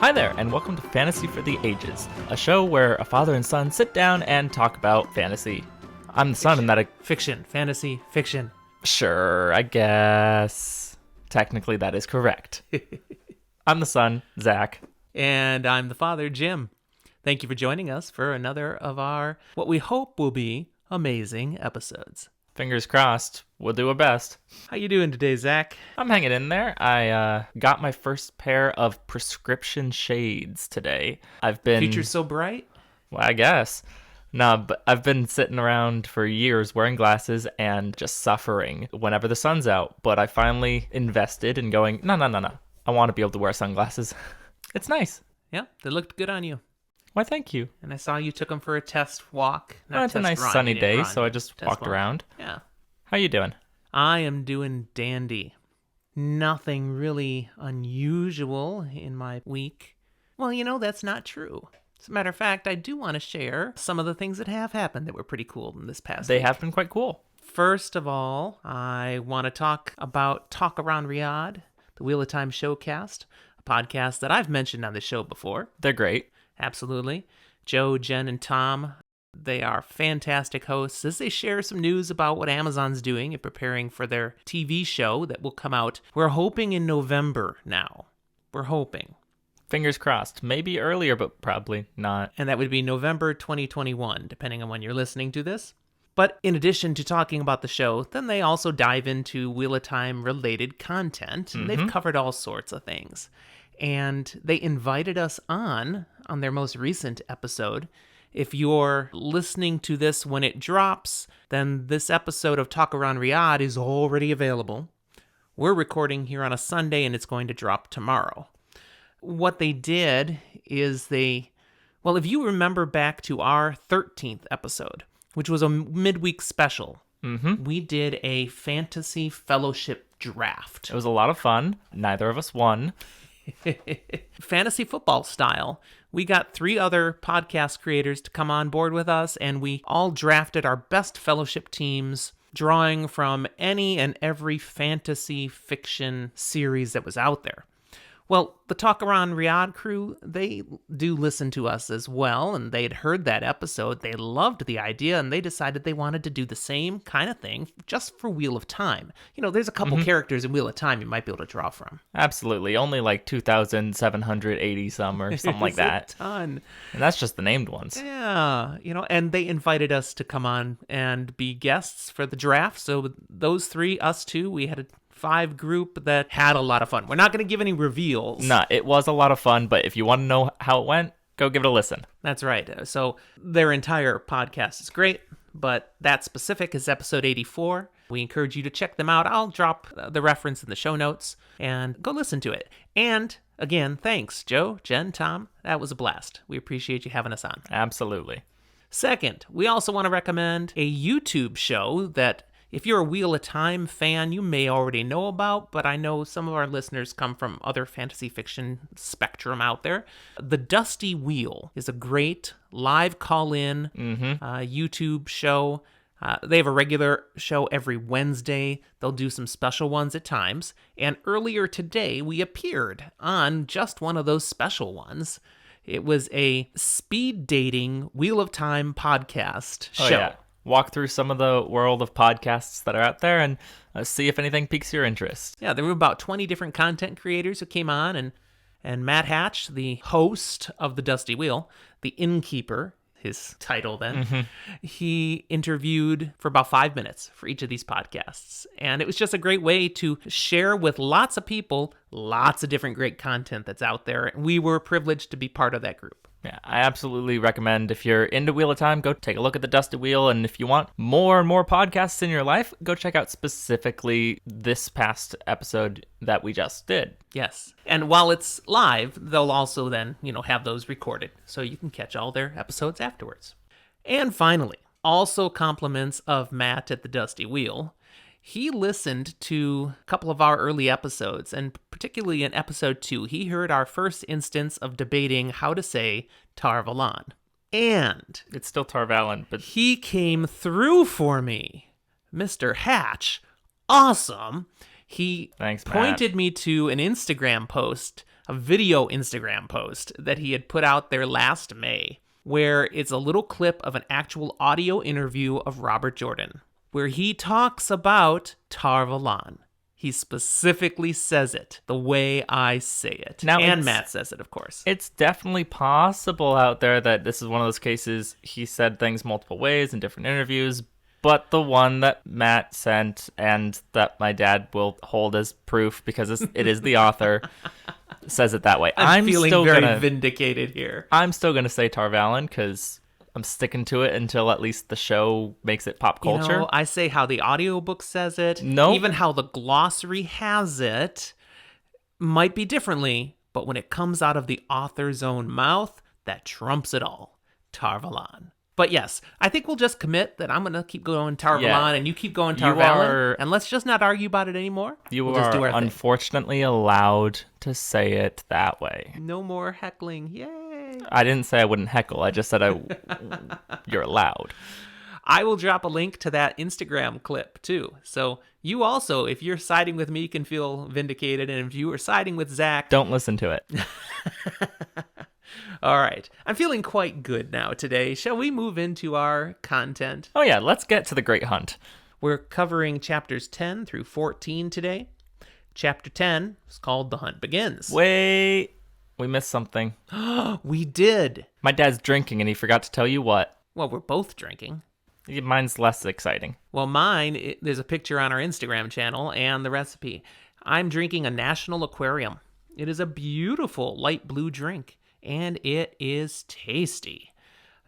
Hi there, and welcome to Fantasy for the Ages, a show where a father and son sit down and talk about fantasy. I'm the son, and that Fiction. Fantasy. Fiction. Sure, I guess. Technically, that is correct. I'm the son, Zach. And I'm the father, Jim. Thank you for joining us for another of our, what we hope will be, amazing episodes. Fingers crossed. We'll do our best. How you doing today, Zach? I'm hanging in there. I got my first pair of prescription shades today. Future so bright? Well, I guess. No, but I've been sitting around for years wearing glasses and just suffering whenever the sun's out. But I finally invested in going, no. I want to be able to wear sunglasses. It's nice. Yeah, they looked good on you. Why, thank you. And I saw you took them for a test walk. Well, it's a nice sunny day, so I just walked walk. around. Yeah. How you doing? I am doing dandy. Nothing really unusual in my week. Well, that's not true. As a matter of fact, I do want to share some of the things that have happened that were pretty cool in this past week. They have been quite cool. First of all, I want to talk about Talk Around Riyadh, the Wheel of Time showcast, a podcast that I've mentioned on the show before. They're great. Absolutely. Joe, Jen, and Tom, they are fantastic hosts as they share some news about what Amazon's doing and preparing for their TV show that will come out. We're hoping in November now. We're hoping. Fingers crossed. Maybe earlier, but probably not. And that would be November 2021, depending on when you're listening to this. But in addition to talking about the show, then they also dive into Wheel of Time related content. And they've covered all sorts of things. And they invited us on their most recent episode. If you're listening to this when it drops, then this episode of Talk Around Riyadh is already available. We're recording here on a Sunday, and it's going to drop tomorrow. What they did is if you remember back to our 13th episode, which was a midweek special, we did a Fantasy Fellowship draft. It was a lot of fun. Neither of us won. Fantasy football style. We got 3 other podcast creators to come on board with us, and we all drafted our best fellowship teams, drawing from any and every fantasy fiction series that was out there. Well, the Talk Around Riyadh crew, they do listen to us as well, and they'd heard that episode. They loved the idea, and they decided they wanted to do the same kind of thing just for Wheel of Time. There's a couple characters in Wheel of Time you might be able to draw from. Absolutely. Only like 2,780 some or something like that. A ton. And that's just the named ones. Yeah, and they invited us to come on and be guests for the draft. So those 3, us 2, we had a 5 group that had a lot of fun. We're not going to give any reveals. Nah, it was a lot of fun, but if you want to know how it went, go give it a listen. That's right. So their entire podcast is great, but that specific is episode 84. We encourage you to check them out. I'll drop the reference in the show notes and go listen to it. And again, thanks, Joe, Jen, Tom. That was a blast. We appreciate you having us on. Absolutely. Second, we also want to recommend a YouTube show that if you're a Wheel of Time fan, you may already know about, but I know some of our listeners come from other fantasy fiction spectrum out there. The Dusty Wheel is a great live call-in YouTube show. They have a regular show every Wednesday. They'll do some special ones at times. And earlier today, we appeared on just one of those special ones. It was a speed dating Wheel of Time podcast show. Yeah. Walk through some of the world of podcasts that are out there and see if anything piques your interest. Yeah, there were about 20 different content creators who came on, and Matt Hatch, the host of The Dusty Wheel, the innkeeper, his title then, he interviewed for about 5 minutes for each of these podcasts. And it was just a great way to share with lots of people lots of different great content that's out there. We were privileged to be part of that group. Yeah, I absolutely recommend if you're into Wheel of Time, go take a look at the Dusty Wheel. And if you want more and more podcasts in your life, go check out specifically this past episode that we just did. Yes. And while it's live, they'll also then, have those recorded so you can catch all their episodes afterwards. And finally, also compliments of Matt at the Dusty Wheel. He listened to a couple of our early episodes, and particularly in episode 2, he heard our first instance of debating how to say Tar Valon. And it's still Tar Valon, but he came through for me. Mr. Hatch, awesome. He Thanks, pointed me to an Instagram post a video Instagram post that he had put out there last May, where it's a little clip of an actual audio interview of Robert Jordan, where he talks about Tar Valon. He specifically says it the way I say it. Now, and Matt says it, of course. It's definitely possible out there that this is one of those cases he said things multiple ways in different interviews, but the one that Matt sent and that my dad will hold as proof because it is the author says it that way. I'm feeling still very vindicated here. I'm still going to say Tar Valon because I'm sticking to it until at least the show makes it pop culture. You know, I say how the audiobook says it. No. Even how the glossary has it might be differently, but when it comes out of the author's own mouth, that trumps it all. Tar Valon. But yes, I think we'll just commit that I'm going to keep going Tar Valon and you keep going Tar Valon. And let's just not argue about it anymore. You are unfortunately allowed to say it that way. No more heckling. Yay. I didn't say I wouldn't heckle. I just said you're allowed. I will drop a link to that Instagram clip too. So you also, if you're siding with me, can feel vindicated. And if you are siding with Zach, don't listen to it. All right. I'm feeling quite good now today. Shall we move into our content? Oh yeah, let's get to the Great Hunt. We're covering chapters 10 through 14 today. Chapter 10 is called The Hunt Begins. Wait, we missed something. We did. My dad's drinking and he forgot to tell you what. Well, we're both drinking. Mine's less exciting. Well, mine, there's a picture on our Instagram channel and the recipe. I'm drinking a National Aquarium. It is a beautiful light blue drink. And it is tasty.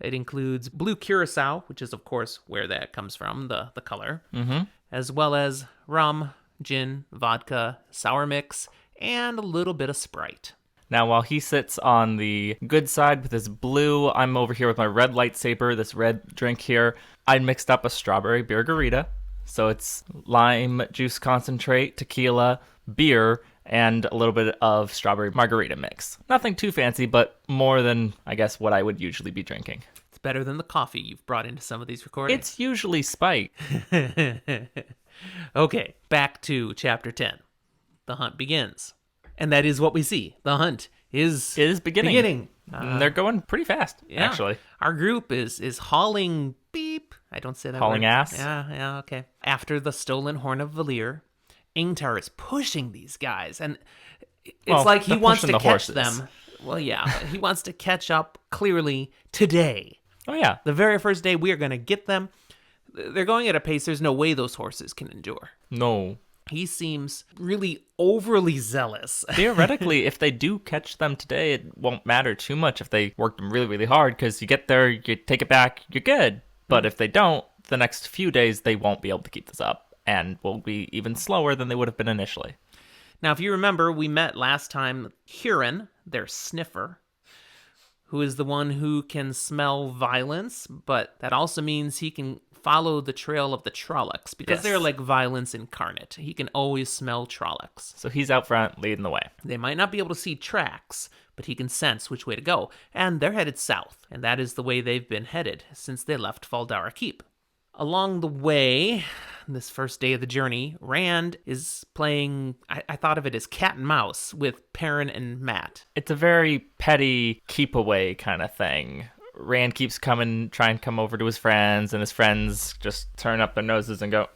It includes blue curacao, which is, of course, where that comes from, the color, as well as rum, gin, vodka, sour mix, and a little bit of Sprite. Now, while he sits on the good side with his blue, I'm over here with my red lightsaber, this red drink here. I mixed up a strawberry Burgerita. So it's lime juice concentrate, tequila, beer, and a little bit of strawberry margarita mix. Nothing too fancy, but more than, I guess, what I would usually be drinking. It's better than the coffee you've brought into some of these recordings. It's usually spiked. Okay, back to chapter 10. The hunt begins. And that is what we see. The hunt is beginning. They're going pretty fast, actually. Our group is hauling beep. I don't say that hauling word. Ass? Yeah, okay. After the stolen horn of Valir, Ingtar is pushing these guys, and it's like he wants to catch them. Well, yeah, he wants to catch up clearly today. Oh, yeah. The very first day we are going to get them. They're going at a pace there's no way those horses can endure. No. He seems really overly zealous. Theoretically, if they do catch them today, it won't matter too much if they work them really, really hard, because you get there, you take it back, you're good. But if they don't, the next few days, they won't be able to keep this up, and will be even slower than they would have been initially. Now, if you remember, we met last time Huron, their sniffer, who is the one who can smell violence, but that also means he can follow the trail of the Trollocs, because they're like violence incarnate. He can always smell Trollocs. So he's out front leading the way. They might not be able to see tracks, but he can sense which way to go. And they're headed south, and that is the way they've been headed since they left Faldara Keep. Along the way, this first day of the journey, Rand is playing, I thought of it as cat and mouse with Perrin and Matt. It's a very petty keep away kind of thing. Rand keeps trying to come over to his friends, and his friends just turn up their noses and go,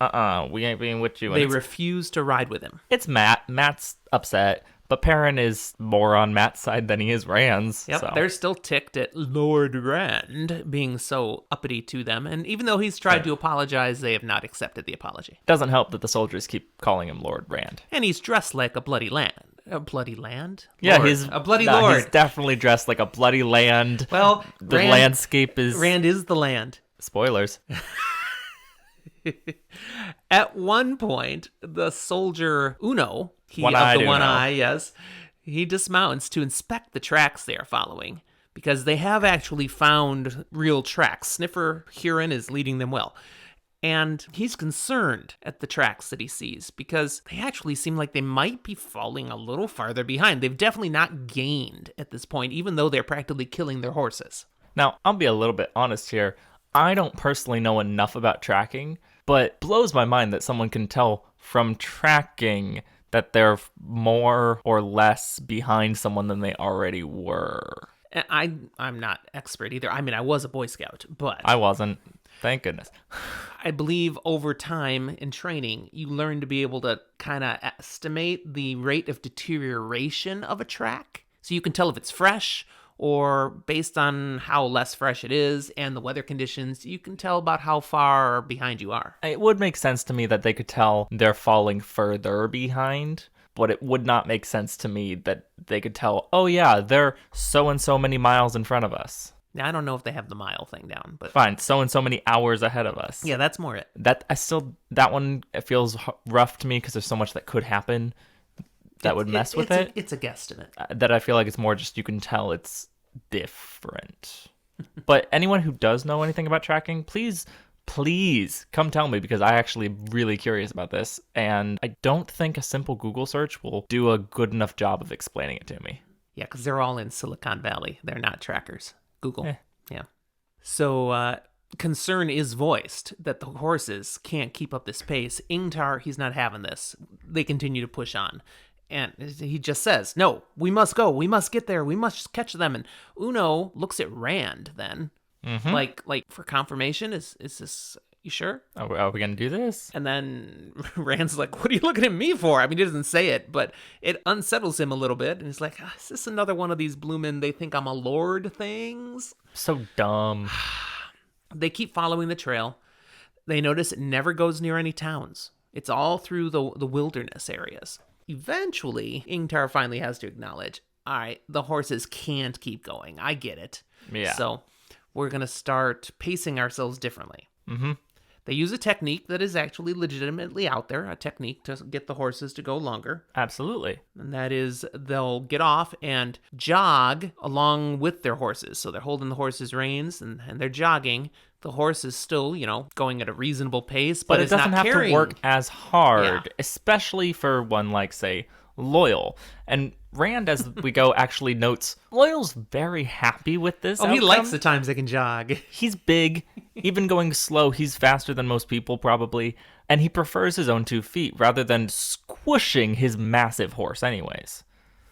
we ain't being with you. And they refuse to ride with him. It's Matt. Matt's upset, but Perrin is more on Matt's side than he is Rand's. Yep, so. They're still ticked at Lord Rand being so uppity to them, and even though he's tried to apologize, they have not accepted the apology. Doesn't help that the soldiers keep calling him Lord Rand. And he's dressed like a bloody land. A bloody land? Yeah, Lord. he's a bloody lord. He's definitely dressed like a bloody land. Well, the landscape is... Rand is the land. Spoilers. At one point, the soldier Uno, one eye, yes, he dismounts to inspect the tracks they are following, because they have actually found real tracks. Sniffer Huron is leading them well. And he's concerned at the tracks that he sees, because they actually seem like they might be falling a little farther behind. They've definitely not gained at this point, even though they're practically killing their horses. Now, I'll be a little bit honest here. I don't personally know enough about tracking, but it blows my mind that someone can tell from tracking that they're more or less behind someone than they already were. I'm not expert either. I mean, I was a Boy Scout, but I wasn't. Thank goodness. I believe over time in training, you learn to be able to kind of estimate the rate of deterioration of a track. So you can tell if it's fresh, or based on how less fresh it is and the weather conditions, you can tell about how far behind you are. It would make sense to me that they could tell they're falling further behind, but it would not make sense to me that they could tell, oh yeah, they're so and so many miles in front of us. Now, I don't know if they have the mile thing down, but Fine, so and so many hours ahead of us. yeah, that's more it. That one, it feels rough to me because there's so much that could happen that would mess with it. It's a guesstimate. That I feel like it's more just you can tell it's different. But anyone who does know anything about tracking, please come tell me, because I actually am really curious about this, and I don't think a simple Google search will do a good enough job of explaining it to me. Yeah, because they're all in Silicon Valley. They're not trackers. Google. Eh. Yeah. So concern is voiced that the horses can't keep up this pace. Ingtar, he's not having this. They continue to push on. And he just says, no, we must go. We must get there. We must catch them. And Uno looks at Rand then. Mm-hmm. Like for confirmation, is this, you sure? Are we going to do this? And then Rand's like, what are you looking at me for? I mean, he doesn't say it, but it unsettles him a little bit. And he's like, is this another one of these bloomin' they think I'm a lord things? So dumb. They keep following the trail. They notice it never goes near any towns. It's all through the wilderness areas. Eventually, Ingtar finally has to acknowledge, all right, the horses can't keep going. I get it. Yeah. So we're going to start pacing ourselves differently. Mm-hmm. They use a technique that is actually legitimately out there, a technique to get the horses to go longer. Absolutely. And that is they'll get off and jog along with their horses. So they're holding the horses' reins and they're jogging. The horse is still, going at a reasonable pace, but it it's doesn't not have carrying. to work as hard, Yeah. especially for one like, say, Loial. And Rand, as we go, actually notes Loyal's very happy with this Oh, he outcome. likes the times they can jog. He's big. Even going slow, he's faster than most people, probably. And he prefers his own 2 feet rather than squishing his massive horse anyways.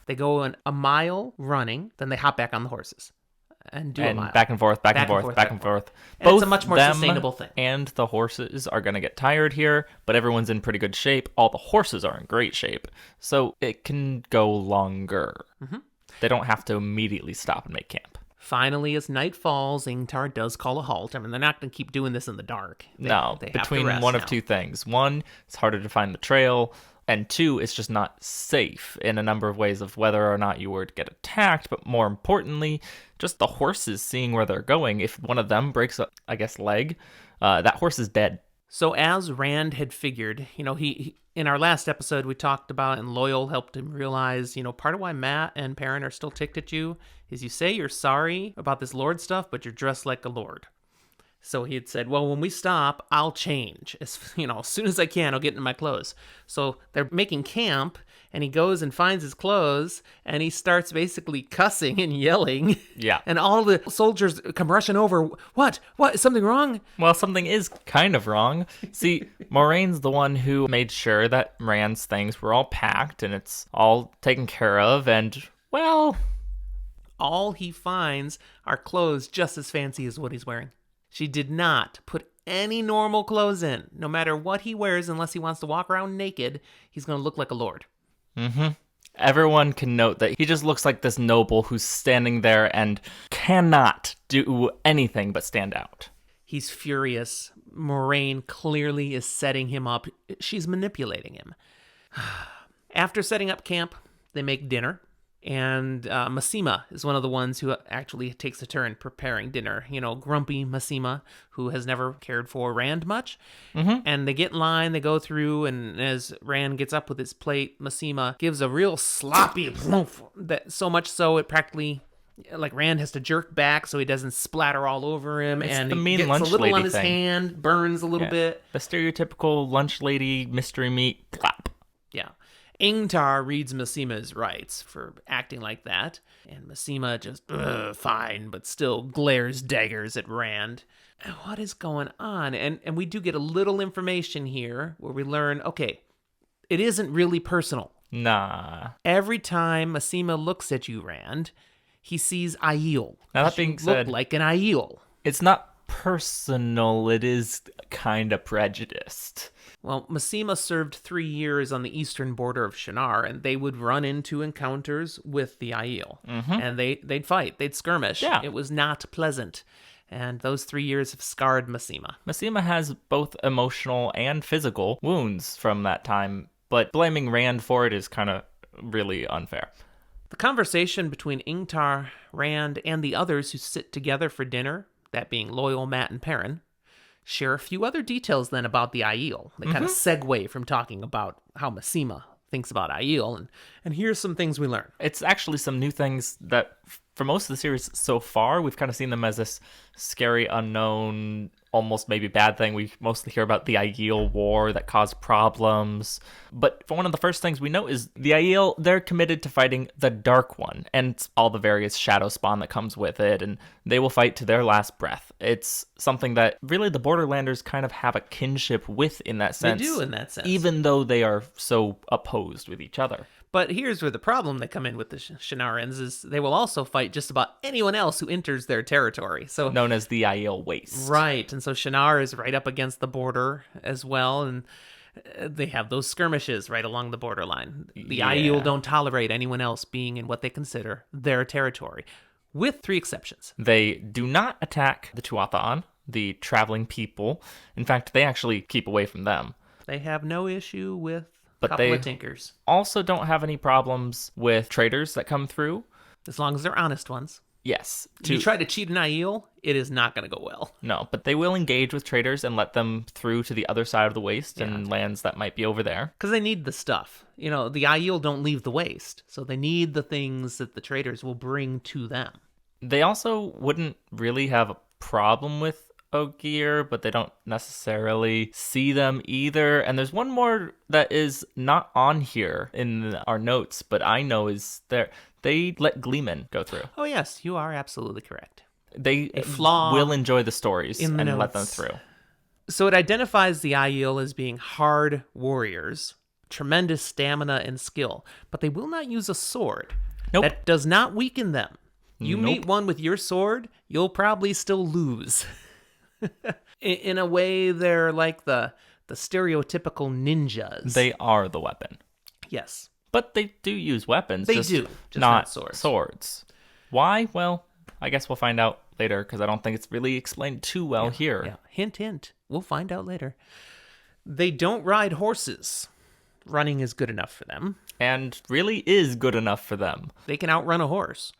They go a mile running, then they hop back on the horses and do a mile. Back and forth, back and forth. And it's a much more sustainable thing. And the horses are going to get tired here, but everyone's in pretty good shape. All the horses are in great shape. So it can go longer. Mm-hmm. They don't have to immediately stop and make camp. Finally, as night falls, Ingtar does call a halt. I mean, they're not going to keep doing this in the dark. They have between to rest one of now. 2 things. 1, it's harder to find the trail. And 2, it's just not safe in a number of ways of whether or not you were to get attacked. But more importantly, just the horses seeing where they're going. If one of them breaks a, leg, that horse is dead. So as Rand had figured, he in our last episode we talked about, and Loial helped him realize, part of why Matt and Perrin are still ticked at you is you say you're sorry about this lord stuff, but you're dressed like a lord. So he had said, well, when we stop, I'll change. As soon as I can, I'll get into my clothes. So they're making camp, and he goes and finds his clothes, and he starts basically cussing and yelling. Yeah. And all the soldiers come rushing over. What? Is something wrong? Well, something is kind of wrong. See, Moraine's the one who made sure that Rand's things were all packed, and it's all taken care of, and, well... all he finds are clothes just as fancy as what he's wearing. She did not put any normal clothes in. No matter what he wears, unless he wants to walk around naked, he's going to look like a lord. Mm-hmm. Everyone can note that he just looks like this noble who's standing there and cannot do anything but stand out. He's furious. Moraine clearly is setting him up. She's manipulating him. After setting up camp, they make dinner. And Massima is one of the ones who actually takes a turn preparing dinner. Grumpy Massima, who has never cared for Rand much. Mm-hmm. And they get in line, they go through, and as Rand gets up with his plate, Massima gives a real sloppy that so much so it practically, like, Rand has to jerk back so he doesn't splatter all over him. It's and the he mean gets lunch a little lady on his thing. hand, burns a little bit. The stereotypical lunch lady mystery meat clap. Yeah. Ingtar reads Massima's rights for acting like that, and Massima just, fine, but still glares daggers at Rand. What is going on? And we do get a little information here where we learn, okay, It isn't really personal. Nah. Every time Masema looks at you, Rand, he sees Aiel. Now, that being You said, look like an Aiel. it's not personal. It is kind of prejudiced. Well, Masema served 3 years on the eastern border of Shiennar, and they would run into encounters with the Aiel. And they'd fight. They'd skirmish. Yeah. It was not pleasant. And those 3 years have scarred Masema. Masema has both emotional and physical wounds from that time, but blaming Rand for it is kind of really unfair. The conversation between Ingtar, Rand, and the others who sit together for dinner, that being Loial, Mat, and Perrin, share a few other details then about the Aiel. They kind of segue from talking about how Masema thinks about Aiel, and here's some things we learn. It's actually some new things that, for most of the series so far, we've kind of seen them as this scary, unknown, almost maybe bad thing. We mostly hear about the Aiel War that caused problems. But one of the first things we know is the Aiel, they're committed to fighting the Dark One and all the various shadow spawn that comes with it, and they will fight to their last breath. It's something that really the Borderlanders kind of have a kinship with in that sense. They do in that sense. Even though they are so opposed with each other. But here's where the problem they come in with the Shienarans is they will also fight just about anyone else who enters their territory. So known as the Aiel Waste. Right, and so Shiennar is right up against the border as well, and they have those skirmishes right along the borderline. The Aiel don't tolerate anyone else being in what they consider their territory, with 3 exceptions. They do not attack the Tuatha, the traveling people. In fact, they actually keep away from them. They have no issue with But couple they of tinkers. Also don't have any problems with traders that come through. As long as they're honest ones. Yes. If you try to cheat an Aiel, it is not going to go well. No, but they will engage with traders and let them through to the other side of the waste and lands that might be over there. Because they need the stuff. You know, the Aiel don't leave the waste, so they need the things that the traders will bring to them. They also wouldn't really have a problem with Ogier, but they don't necessarily see them either. And there's one more that is not on here in our notes, but I know is there. They let Gleeman go through. Oh yes, you are absolutely correct. They A flaw will enjoy the stories in the and notes. let them through. So it identifies the Aiel as being hard warriors, tremendous stamina and skill, but they will not use a sword. Nope. That does not weaken them. You Nope. meet one with your sword, you'll probably still lose. In a way, they're like the stereotypical ninjas. They are the weapon. Yes. But they do use weapons. They just do, just not not swords. swords. Why? Well, I guess we'll find out later, because I don't think it's really explained too well here. Yeah. Hint, hint. We'll find out later. They don't ride horses. Running is good enough for them. And really is good enough for them. They can outrun a horse.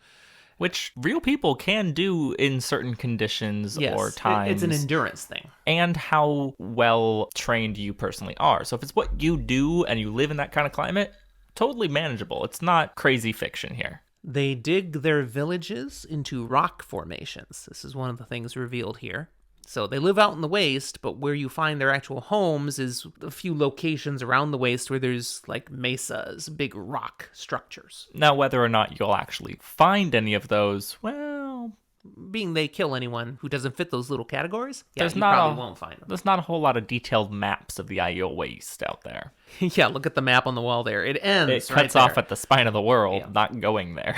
Which real people can do in certain conditions or times. It's an endurance thing. And how well trained you personally are. So if it's what you do and you live in that kind of climate, totally manageable. It's not crazy fiction here. They dig their villages into rock formations. This is one of the things revealed here. So they live out in the waste, but where you find their actual homes is a few locations around the waste where there's like mesas, big rock structures. Now, whether or not you'll actually find any of those, well, Being they kill anyone who doesn't fit those little categories, there's you not probably won't find them. There's not a whole lot of detailed maps of the Aiel Waste out there. Yeah, look at the map on the wall there. It ends It right cuts off there. at the spine of the world, Yeah. not going there.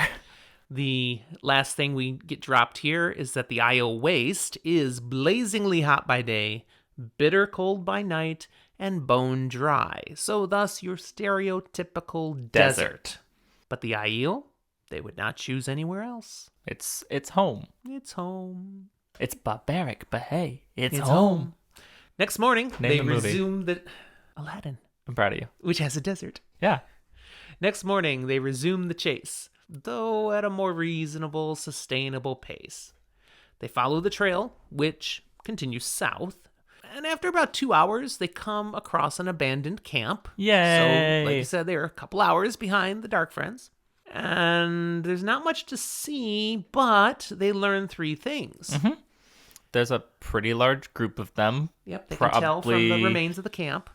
The last thing we get dropped here is that the Aiel Waste is blazingly hot by day, bitter cold by night, and bone dry. So thus your stereotypical desert. But the Aiel, they would not choose anywhere else. It's home. It's home. It's barbaric, but hey, it's It's home. Next morning, Name they the movie. resume the Aladdin, I'm proud of you. which has a desert. Yeah. Next morning, they resume the chase, though at a more reasonable, sustainable pace. They follow the trail, which continues south, and after about 2 hours, they come across an abandoned camp. Yay! So, like I said, they're a couple hours behind the Darkfriends. And there's not much to see, but they learn 3 things. There's a pretty large group of them. Yep, they can tell from the Probably remains of the camp.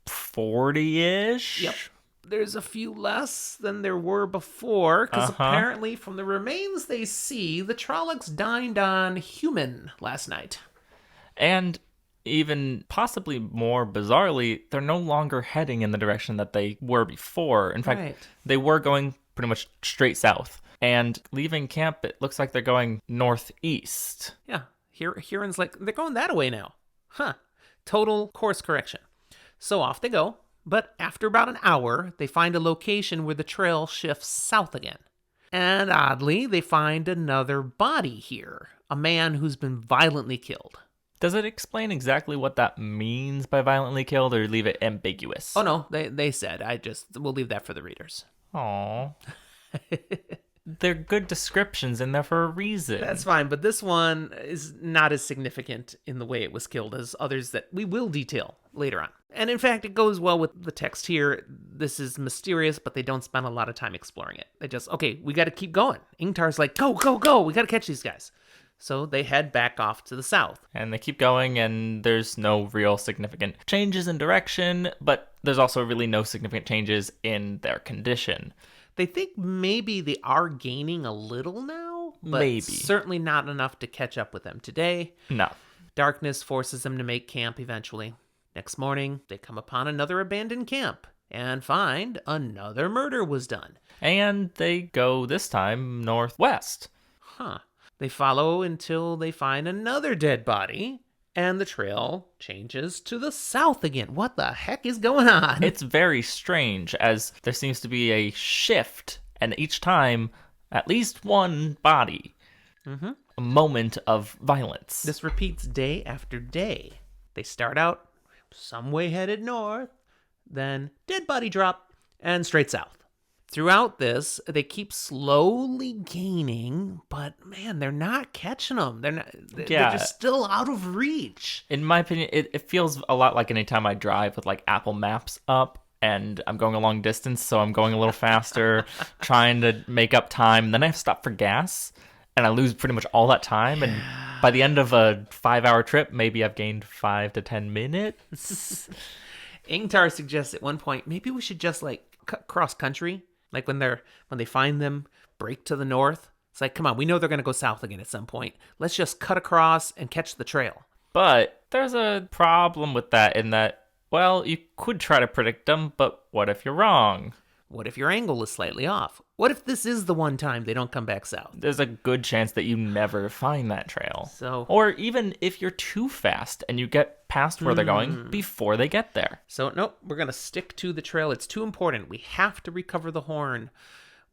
40-ish. Yep. There's a few less than there were before, because apparently from the remains they see, the Trollocs dined on human last night. And even possibly more bizarrely, they're no longer heading in the direction that they were before. In fact, Right. they were going pretty much straight south. And leaving camp, it looks like they're going northeast. Yeah. Huron's like, they're going that way now. Huh. Total course correction. So off they go. But after about an hour, they find a location where the trail shifts south again. And oddly, they find another body here. A man who's been violently killed. Does it explain exactly what that means by violently killed, or leave it ambiguous? Oh no, they said. We'll leave that for the readers. Aww. They're good descriptions in there for a reason. That's fine, but this one is not as significant in the way it was killed as others that we will detail later on. And in fact, it goes well with the text here. This is mysterious, but they don't spend a lot of time exploring it. They just, okay, we got to keep going. Ingtar's like, go, go, go. We got to catch these guys. So they head back off to the south. And they keep going, and there's no real significant changes in direction, but there's also really no significant changes in their condition. They think maybe they are gaining a little now, but Maybe. certainly not enough to catch up with them today. No. Darkness forces them to make camp eventually. Next morning, they come upon another abandoned camp and find another murder was done. And they go this time northwest. Huh. They follow until they find another dead body, and the trail changes to the south again. What the heck is going on? It's very strange, as there seems to be a shift, and each time, at least one body. Mm-hmm. A moment of violence. This repeats day after day. They start out some way headed north, then dead body drop, and straight south. Throughout this, they keep slowly gaining, but man, they're not catching them. They're just still out of reach. In my opinion, it feels a lot like anytime I drive with like Apple Maps up and I'm going a long distance, so I'm going a little faster, trying to make up time. And then I have to stop for gas, and I lose pretty much all that time. And by the end of a 5-hour trip, maybe I've gained 5 to 10 minutes. Ingtar suggests at one point, maybe we should just like cross country. Like when they find them, break to the north. It's like, come on, we know they're going to go south again at some point. Let's just cut across and catch the trail. But there's a problem with that in that, well, you could try to predict them, but what if you're wrong? What if your angle is slightly off? What if this is the one time they don't come back south? There's a good chance that you never find that trail. So, or even if you're too fast and you get past where they're going before they get there. So, nope, we're going to stick to the trail. It's too important. We have to recover the horn.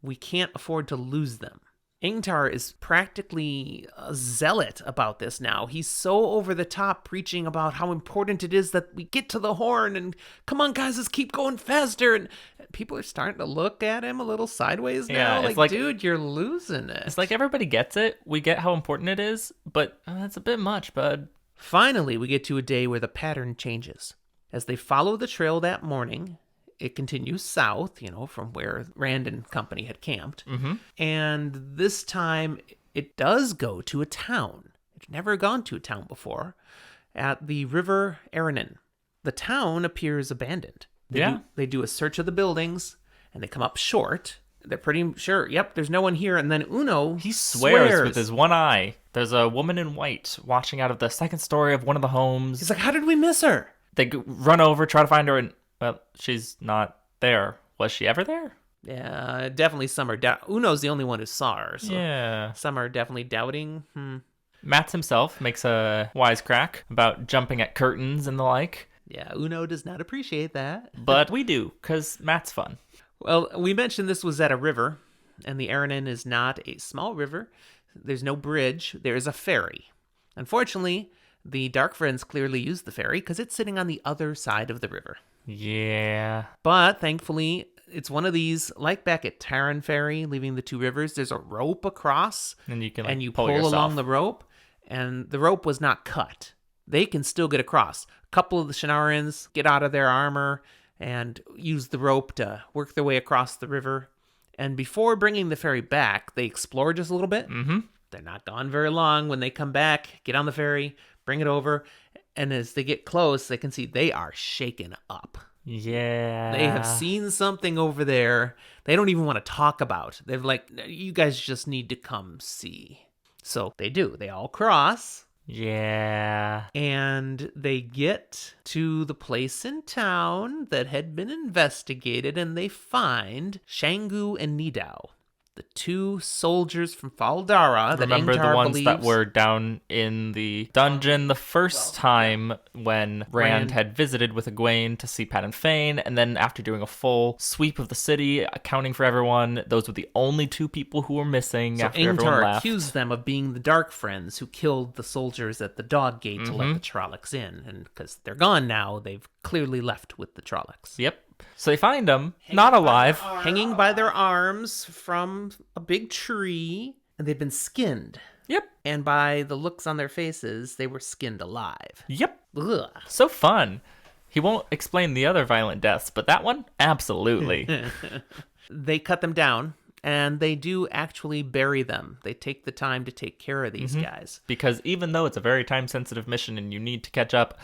We can't afford to lose them. Ingtar is practically a zealot about this now. He's so over the top preaching about how important it is that we get to the horn and come on guys, let's keep going faster. And people are starting to look at him a little sideways now. Yeah, it's like, dude, you're losing it. It's like everybody gets it. We get how important it is, but that's a bit much, bud. Finally, we get to a day where the pattern changes. As they follow the trail that morning, it continues south, from where Rand and company had camped. Mm-hmm. And this time, it does go to a town. It's never gone to a town before. At the River Aranon. The town appears abandoned. They do a search of the buildings, and they come up short. They're pretty sure, yep, there's no one here. And then Uno he swears with his one eye. There's a woman in white watching out of the second story of one of the homes. He's like, how did we miss her? They run over, try to find her, and, well, she's not there. Was she ever there? Yeah, definitely some are Uno's the only one who saw her. So yeah. Some are definitely doubting. Mats himself makes a wisecrack about jumping at curtains and the like. Yeah, Uno does not appreciate that. But we do, because Matt's fun. Well, we mentioned this was at a river, and the Aranon is not a small river. There's no bridge. There is a ferry. Unfortunately, the Darkfriends clearly use the ferry because it's sitting on the other side of the river. Yeah. But thankfully, it's one of these, like back at Taryn Ferry, leaving the two rivers, there's a rope across, And you can and you pull pull yourself along the rope, and the rope was not cut. They can still get across. A couple of the Shienarans get out of their armor and use the rope to work their way across the river. And before bringing the ferry back, they explore just a little bit. Mm-hmm. They're not gone very long. When they come back, get on the ferry, bring it over, and as they get close, they can see they are shaken up. Yeah. They have seen something over there they don't even want to talk about. They're like, you guys just need to come see. So they do. They all cross. Yeah. And they get to the place in town that had been investigated, and they find Shangu and Nidau, the two soldiers from Faldara that Remember the Ingtar ones that believes were down in the dungeon the first time when Rand had visited with Egwene to see Pat and Fane, and then after doing a full sweep of the city, accounting for everyone, those were the only two people who were missing after everyone Ingtar left. accused them of being the Darkfriends who killed the soldiers at the Dog Gate to let the Trollocs in. And because they're gone now, they've clearly left with the Trollocs. Yep. So they find them, not alive. Hanging by their arms from a big tree, and they've been skinned. Yep. And by the looks on their faces, they were skinned alive. Yep. Ugh. So fun. He won't explain the other violent deaths, but that one, absolutely. They cut them down, and they do actually bury them. They take the time to take care of these guys. Because even though it's a very time-sensitive mission and you need to catch up,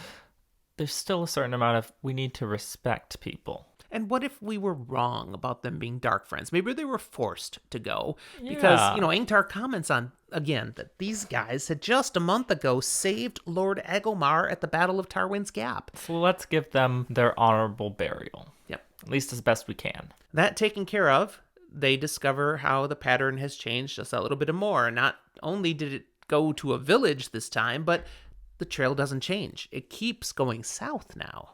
there's still a certain amount of we need to respect people. And what if we were wrong about them being Darkfriends? Maybe they were forced to go. Yeah. Because, Ingtar comments on, again, that these guys had just a month ago saved Lord Agomar at the Battle of Tarwin's Gap. So let's give them their honorable burial. Yep. At least as best we can. That taken care of, they discover how the pattern has changed just a little bit more. Not only did it go to a village this time, but the trail doesn't change. It keeps going south now.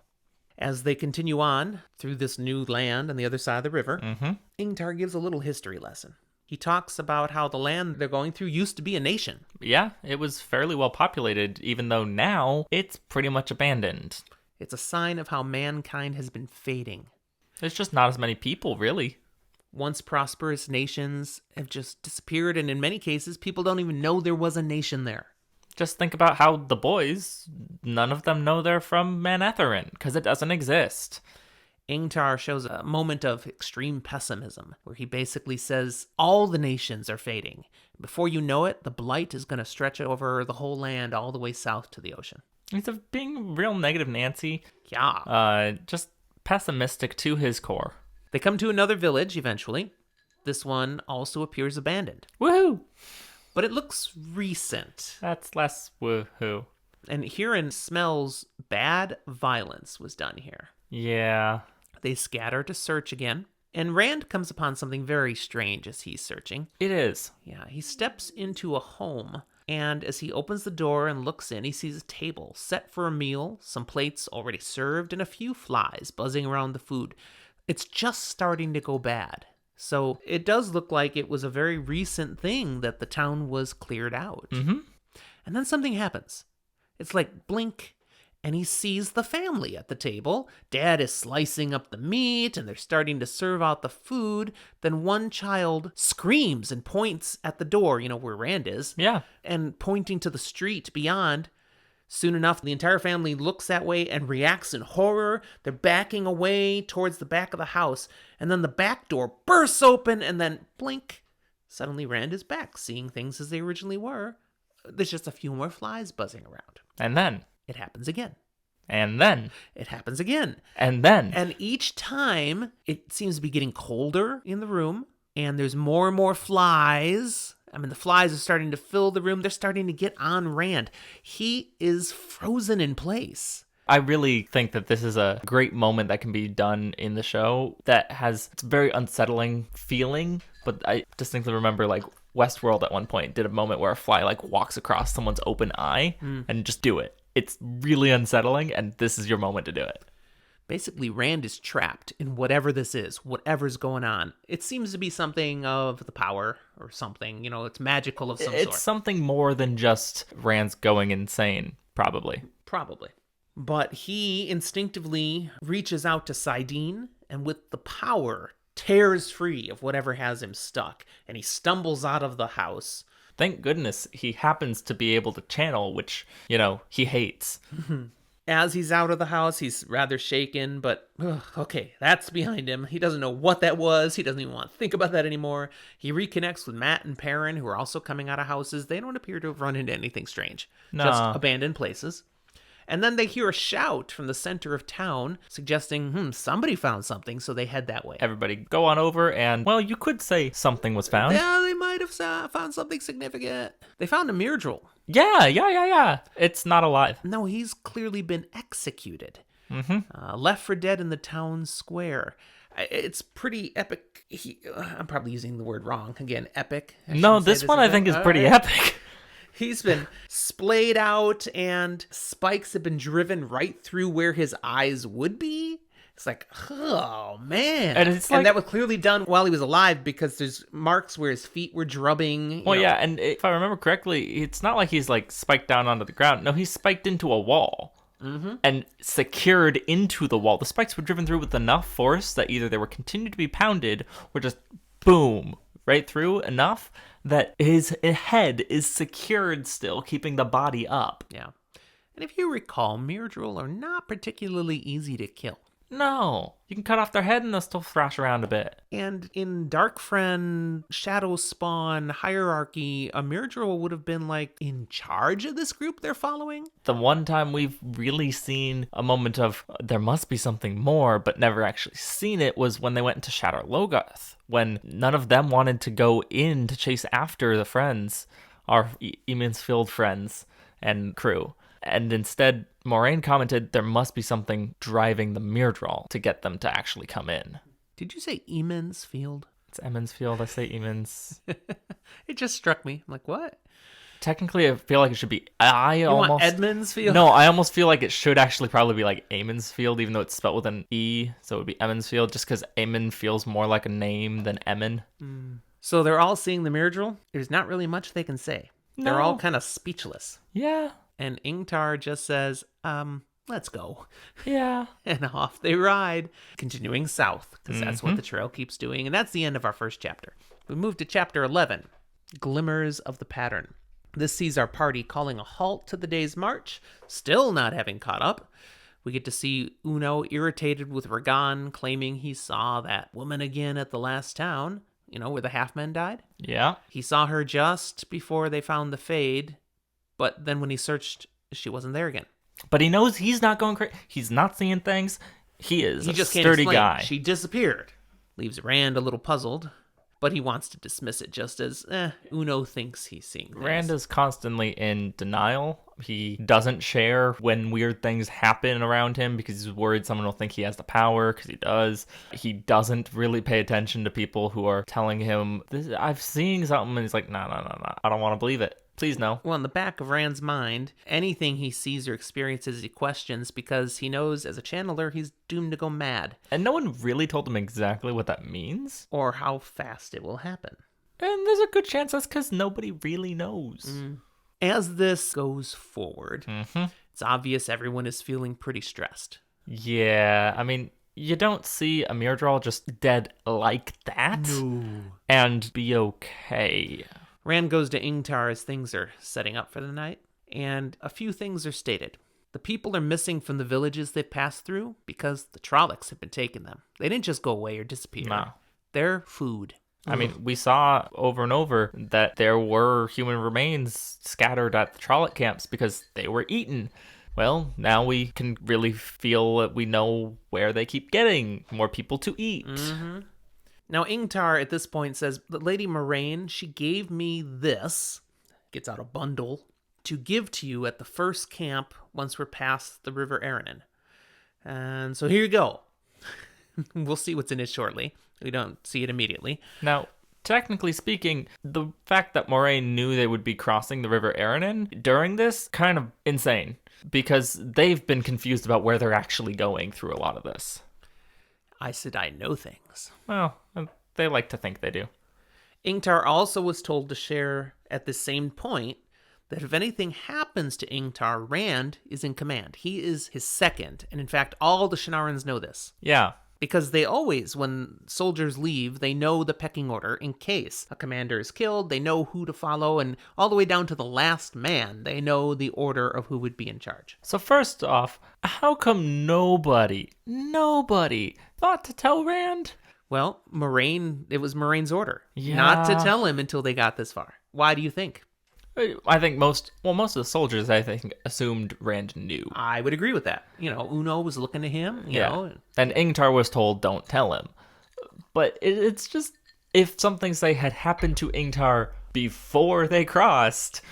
As they continue on through this new land on the other side of the river, Ingtar gives a little history lesson. He talks about how the land they're going through used to be a nation. Yeah, it was fairly well populated, even though now it's pretty much abandoned. It's a sign of how mankind has been fading. There's just not as many people, really. Once prosperous nations have just disappeared, and in many cases, people don't even know there was a nation there. Just think about how the boys, none of them know they're from Manetherin, because it doesn't exist. Ingtar shows a moment of extreme pessimism, where he basically says all the nations are fading. Before you know it, the blight is going to stretch over the whole land all the way south to the ocean. He's being real negative Nancy. Yeah. Just pessimistic to his core. They come to another village eventually. This one also appears abandoned. Woohoo! But it looks recent. That's less woohoo. And Huron smells bad violence was done here. Yeah. They scatter to search again. And Rand comes upon something very strange as he's searching. It is. Yeah, he steps into a home. And as he opens the door and looks in, he sees a table set for a meal, some plates already served, and a few flies buzzing around the food. It's just starting to go bad. So it does look like it was a very recent thing that the town was cleared out. Mm-hmm. And then something happens. It's like blink, and he sees the family at the table. Dad is slicing up the meat, and they're starting to serve out the food. Then one child screams and points at the door, where Rand is. Yeah. And pointing to the street beyond. Soon enough, the entire family looks that way and reacts in horror. They're backing away towards the back of the house. And then the back door bursts open, and then blink. Suddenly Rand is back, seeing things as they originally were. There's just a few more flies buzzing around. And then. It happens again. And then. It happens again. And then. And each time, it seems to be getting colder in the room. And there's more and more flies. I mean, the flies are starting to fill the room. They're starting to get on Rand. He is frozen in place. I really think that this is a great moment that can be done in the show that has it's a very unsettling feeling. But I distinctly remember, Westworld at one point did a moment where a fly, walks across someone's open eye and just do it. It's really unsettling, and this is your moment to do it. Basically, Rand is trapped in whatever this is, whatever's going on. It seems to be something of the power or something. It's magical of some sort. It's something more than just Rand's going insane, probably. Probably. But he instinctively reaches out to Sidene, and with the power, tears free of whatever has him stuck, and he stumbles out of the house. Thank goodness he happens to be able to channel, which, he hates. As he's out of the house, he's rather shaken, but okay, that's behind him. He doesn't know what that was. He doesn't even want to think about that anymore. He reconnects with Matt and Perrin, who are also coming out of houses. They don't appear to have run into anything strange. No. Just abandoned places. And then they hear a shout from the center of town suggesting, somebody found something, so they head that way. Everybody go on over and, well, you could say something was found. Yeah, they might have found something significant. They found a Myrddraal. Yeah. It's not alive. No, he's clearly been executed. Left for dead in the town square. It's pretty epic. I'm probably using the word wrong. Again, epic. No, this one I think is pretty epic. He's been splayed out, and spikes have been driven right through where his eyes would be. It's like, oh, man. And that was clearly done while he was alive, because there's marks where his feet were drubbing. Well, yeah, and if I remember correctly, it's not like he's, like, spiked down onto the ground. No, he's spiked into a wall. And secured into the wall. The spikes were driven through with enough force that either they were continued to be pounded or just boom, right through enough that his head is secured still, keeping the body up. Yeah. And if you recall, Myrddraal are not particularly easy to kill. No, you can cut off their head and they'll still thrash around a bit. And in Darkfriend, Shadow Spawn, Hierarchy, a Myrddraal would have been like in charge of this group they're following. The one time we've really seen a moment of there must be something more, but never actually seen it, was when they went into Shadar Logoth, when none of them wanted to go in to chase after the friends, our Emansfield friends and crew. And instead, Moraine commented there must be something driving the Myrddraal to get them to actually come in. Did you say Emansfield? It's Emansfield. I say Emans. It just struck me. I'm like, what? Technically, I feel like it should be. Want Edmondsfield? No, I almost feel like it should actually probably be like Emansfield, even though it's spelled with an E, so it would be Emansfield, just because Eamon feels more like a name than Eamon. So they're all seeing the Myrddraal. There's not really much they can say. No. They're all kind of speechless. Yeah. And Ingtar just says, let's go. Yeah. And off they ride, continuing south, because that's what the trail keeps doing. And that's the end of our first chapter. We move to chapter 11, Glimmers of the Pattern. This sees our party calling a halt to the day's march, still not having caught up. We get to see Uno irritated with Ragan, claiming he saw that woman again at the last town, where the half-men died. Yeah. He saw her just before they found the Fade, but then when he searched, she wasn't there again. But he knows he's not going crazy. He's not seeing things. He just sturdy guy. She disappeared. Leaves Rand a little puzzled, but he wants to dismiss it just as, Uno thinks he's seeing things. Rand is constantly in denial. He doesn't share when weird things happen around him because he's worried someone will think he has the power, because he does. He doesn't really pay attention to people who are telling him, I'm seeing something, and he's like, no, I don't want to believe it. Please no. Well, in the back of Rand's mind, anything he sees or experiences he questions, because he knows as a channeler he's doomed to go mad. And no one really told him exactly what that means. Or how fast it will happen. And there's a good chance that's because nobody really knows. As this goes forward, it's obvious everyone is feeling pretty stressed. Yeah, I mean, you don't see a Myrddraal just dead like that and be okay. Rand goes to Ingtar as things are setting up for the night, and a few things are stated. The people are missing from the villages they've passed through because the Trollocs have been taking them. They didn't just go away or disappear. No. They're food. I mean, we saw over and over that there were human remains scattered at the Trolloc camps because they were eaten. Well, now we can really feel that we know where they keep getting more people to eat. Now, Ingtar at this point says that Lady Moraine, she gave me this, gets out a bundle, to give to you at the first camp once we're past the River Aranon. And so here you go. We'll see what's in it shortly. We don't see it immediately. Now, technically speaking, the fact that Moraine knew they would be crossing the River Aranon during this, kind of insane. Because they've been confused about where they're actually going through a lot of this. I said I know things. Well, they like to think they do. Ingtar also was told to share at the same point that if anything happens to Ingtar, Rand is in command. He is his second, and in fact, all the Shienarans know this. Yeah. Because they always, when soldiers leave, they know the pecking order in case a commander is killed. They know who to follow, and all the way down to the last man, they know the order of who would be in charge. So first off, how come nobody thought to tell Rand? Well, it was Moraine's order. Yeah. Not to tell him until they got this far. Why do you think? I think most of the soldiers, I think, assumed Rand knew. I would agree with that. Uno was looking to him, you know. And Ingtar was told, don't tell him. But it's just, if something, say, had happened to Ingtar before they crossed,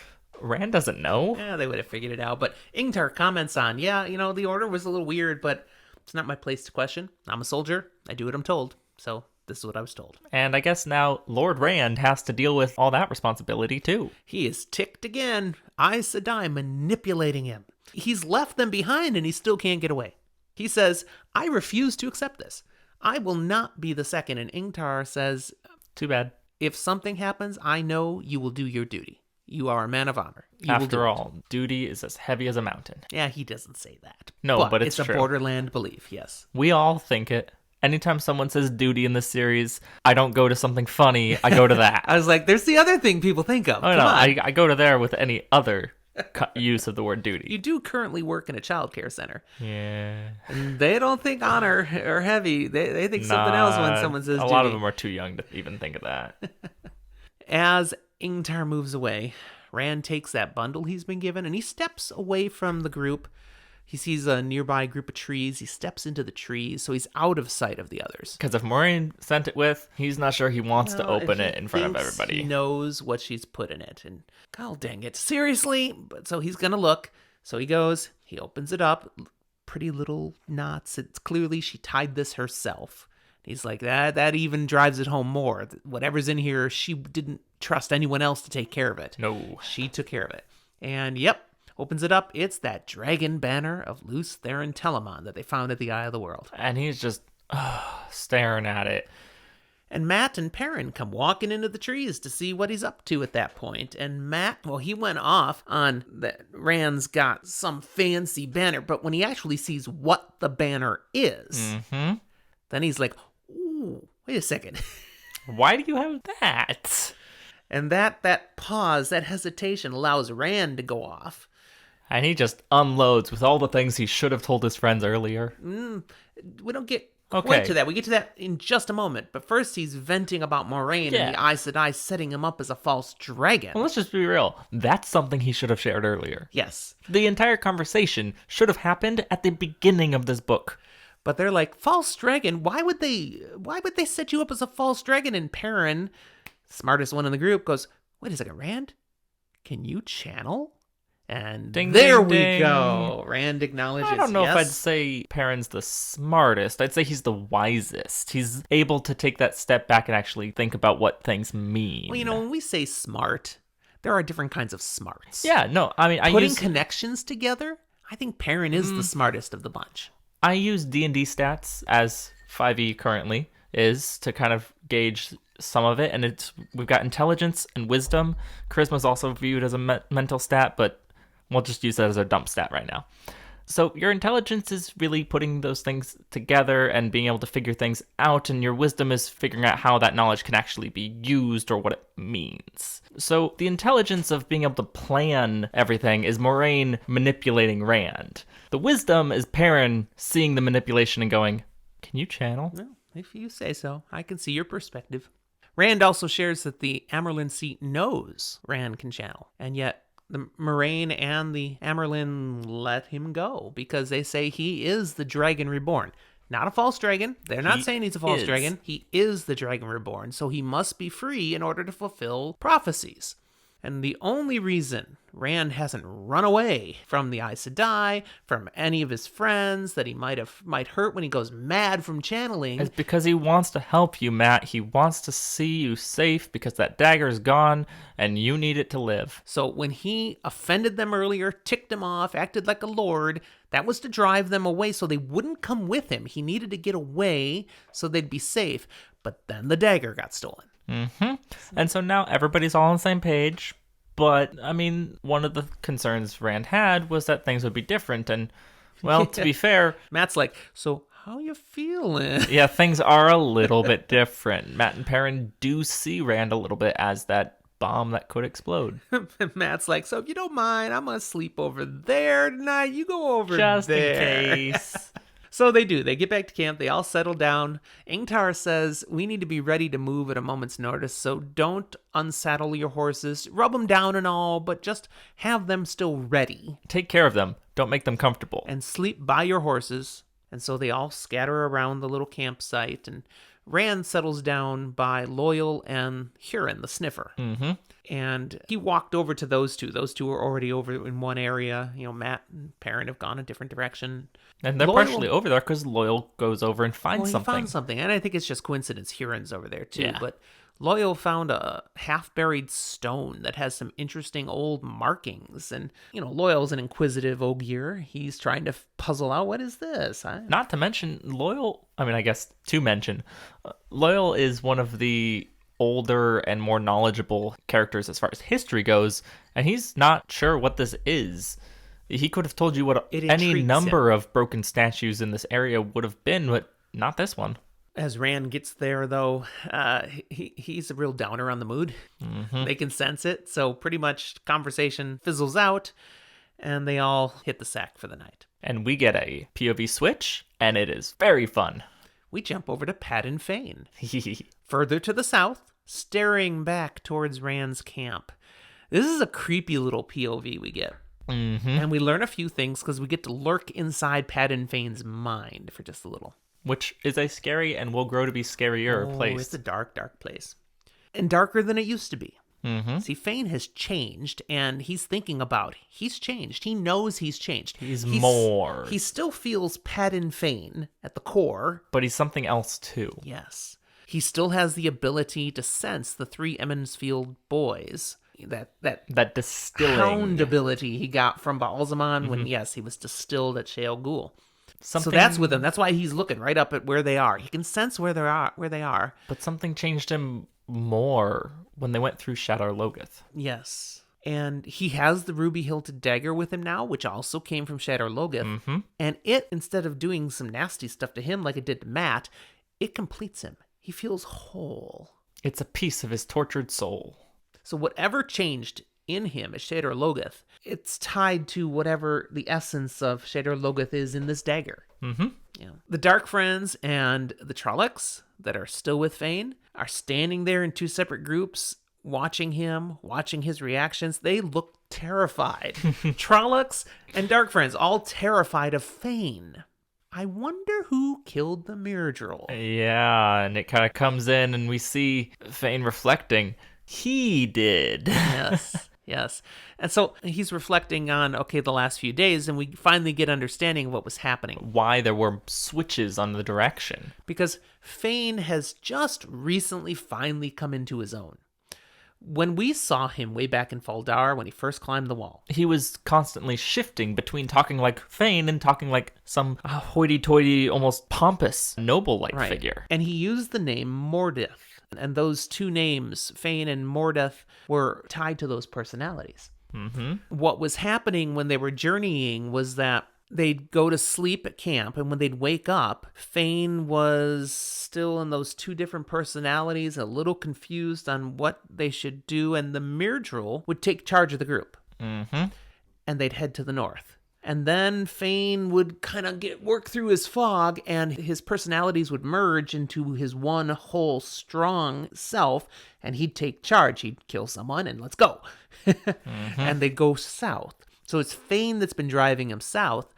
Rand doesn't know. Yeah, they would have figured it out. But Ingtar comments on, the order was a little weird, but it's not my place to question. I'm a soldier. I do what I'm told. So this is what I was told. And I guess now Lord Rand has to deal with all that responsibility, too. He is ticked again. Aes Sedai manipulating him. He's left them behind and he still can't get away. He says, I refuse to accept this. I will not be the second. And Ingtar says, too bad. If something happens, I know you will do your duty. You are a man of honor. After all, duty is as heavy as a mountain. Yeah, he doesn't say that. No, but it's true. It's a borderland belief, yes. We all think it. Anytime someone says duty in this series, I don't go to something funny. I go to that. I was like, there's the other thing people think of. Oh, no, I go to there with any other use of the word duty. You do currently work in a child care center. Yeah. And they don't think honor or heavy. They think something else when someone says duty. A lot of them are too young to even think of that. As Ingtar moves away, Rand takes that bundle he's been given and he steps away from the group. He sees a nearby group of trees. He steps into the trees, so he's out of sight of the others. Because if Moiraine sent it with, he's not sure he wants to open it in front of everybody. He knows what she's put in it. And god dang it, seriously? But so he's going to look. So he goes, he opens it up. Pretty little knots. It's clearly she tied this herself. He's like, that even drives it home more. Whatever's in here, she didn't trust anyone else to take care of it. No. She took care of it. And yep. Opens it up, it's that dragon banner of Luce Theron Telamon that they found at the Eye of the World. And he's just staring at it. And Matt and Perrin come walking into the trees to see what he's up to at that point. And Matt, well, he went off on that Rand's got some fancy banner, but when he actually sees what the banner is, then he's like, ooh, wait a second. Why do you have that? And that pause, that hesitation allows Rand to go off. And he just unloads with all the things he should have told his friends earlier. We don't get quite to that. We get to that in just a moment. But first, he's venting about Moiraine and the Aes Sedai setting him up as a false dragon. Well, let's just be real. That's something he should have shared earlier. Yes. The entire conversation should have happened at the beginning of this book. But they're like, false dragon? Why would they set you up as a false dragon? And Perrin, smartest one in the group, goes, wait a second, Rand? Can you channel? And ding, there ding, we ding. Go. Rand acknowledges. I don't know yes. if I'd say Perrin's the smartest. I'd say he's the wisest. He's able to take that step back and actually think about what things mean. Well, when we say smart, there are different kinds of smarts. Yeah, no, I mean, putting connections together, I think Perrin is the smartest of the bunch. I use D&D stats as 5e currently is to kind of gauge some of it, and we've got intelligence and wisdom. Charisma is also viewed as a mental stat, but we'll just use that as a dump stat right now. So your intelligence is really putting those things together and being able to figure things out, and your wisdom is figuring out how that knowledge can actually be used or what it means. So the intelligence of being able to plan everything is Moiraine manipulating Rand. The wisdom is Perrin seeing the manipulation and going, can you channel? Well, if you say so. I can see your perspective. Rand also shares that the Amyrlin seat knows Rand can channel, and yet the Moiraine and the Amyrlin let him go because they say he is the dragon reborn. Not a false dragon. They're not saying he's a false dragon. He is the dragon reborn, so he must be free in order to fulfill prophecies. And the only reason Rand hasn't run away from the Aes Sedai, from any of his friends that he might hurt when he goes mad from channeling, is because he wants to help you, Matt. He wants to see you safe because that dagger is gone and you need it to live. So when he offended them earlier, ticked them off, acted like a lord, that was to drive them away so they wouldn't come with him. He needed to get away so they'd be safe. But then the dagger got stolen. And so now everybody's all on the same page. But, I mean, one of the concerns Rand had was that things would be different. And, well, to be fair, Matt's like, so how you feeling? Yeah, things are a little bit different. Matt and Perrin do see Rand a little bit as that bomb that could explode. Matt's like, so if you don't mind, I'm going to sleep over there tonight. You go over Just there. in case. So they do. They get back to camp. They all settle down. Ingtar says, we need to be ready to move at a moment's notice, so don't unsaddle your horses. Rub them down and all, but just have them still ready. Take care of them. Don't make them comfortable. And sleep by your horses. And so they all scatter around the little campsite, and Rand settles down by Loial and Huron, the sniffer. Mm-hmm. And he walked over to those two. Those two are already over in one area. Matt and Perrin have gone a different direction. And they're partially over there because Loial goes over and finds something. He found something. And I think it's just coincidence Huron's over there too. Yeah. But Loial found a half-buried stone that has some interesting old markings. And, Loial's an inquisitive ogier. He's trying to puzzle out, what is this? Not to mention, Loial is one of the older and more knowledgeable characters as far as history goes, and he's not sure what this is. He could have told you what any number of broken statues in this area would have been, but not this one. As Rand gets there, though, he's a real downer on the mood. Mm-hmm. They can sense it, so pretty much conversation fizzles out, and they all hit the sack for the night. And we get a POV switch, and it is very fun. We jump over to Padan Fain. Further to the south, staring back towards Rand's camp. This is a creepy little POV we get. Mm-hmm. And we learn a few things because we get to lurk inside Padan Fain's mind for just a little. Which is a scary and will grow to be scarier place. It's a dark, dark place. And darker than it used to be. Mm-hmm. See, Fain has changed, and he's thinking about he's changed. He knows he's changed. He's more. He still feels Padan Fain at the core. But he's something else, too. Yes. He still has the ability to sense the three Emmonsfield boys. That distilling hound ability he got from Balsamon when, he was distilled at Shale Ghul. So that's with him. That's why he's looking right up at where they are. He can sense where they are. But something changed him more when they went through Shadar Logoth. Yes. And he has the ruby-hilted dagger with him now, which also came from Shadar Logoth. Mm-hmm. And it, instead of doing some nasty stuff to him like it did to Matt, it completes him. He feels whole. It's a piece of his tortured soul. So whatever changed in him at Shadar Logoth, it's tied to whatever the essence of Shadar Logoth is in this dagger. Mm-hmm. Yeah. The Darkfriends and the Trollocs that are still with Fain are standing there in two separate groups, watching his reactions. They look terrified. Trollocs and Darkfriends, all terrified of Fain. I wonder who killed the Myrddraal. Yeah, and it kind of comes in and we see Fain reflecting. He did. Yes. And so he's reflecting on, the last few days, and we finally get understanding of what was happening. Why there were switches on the direction. Because Fain has just recently finally come into his own. When we saw him way back in Faldar, when he first climbed the wall, he was constantly shifting between talking like Fain and talking like some hoity-toity, almost pompous, noble-like figure. And he used the name Mordeth. And those two names, Fain and Mordeth, were tied to those personalities. Mm-hmm. What was happening when they were journeying was that they'd go to sleep at camp, and when they'd wake up, Fain was still in those two different personalities, a little confused on what they should do, and the Myrddraal would take charge of the group. Mm-hmm. And they'd head to the north. And then Fain would kind of work through his fog, and his personalities would merge into his one whole strong self, and he'd take charge. He'd kill someone, and let's go. And they'd go south. So it's Fain that's been driving him south.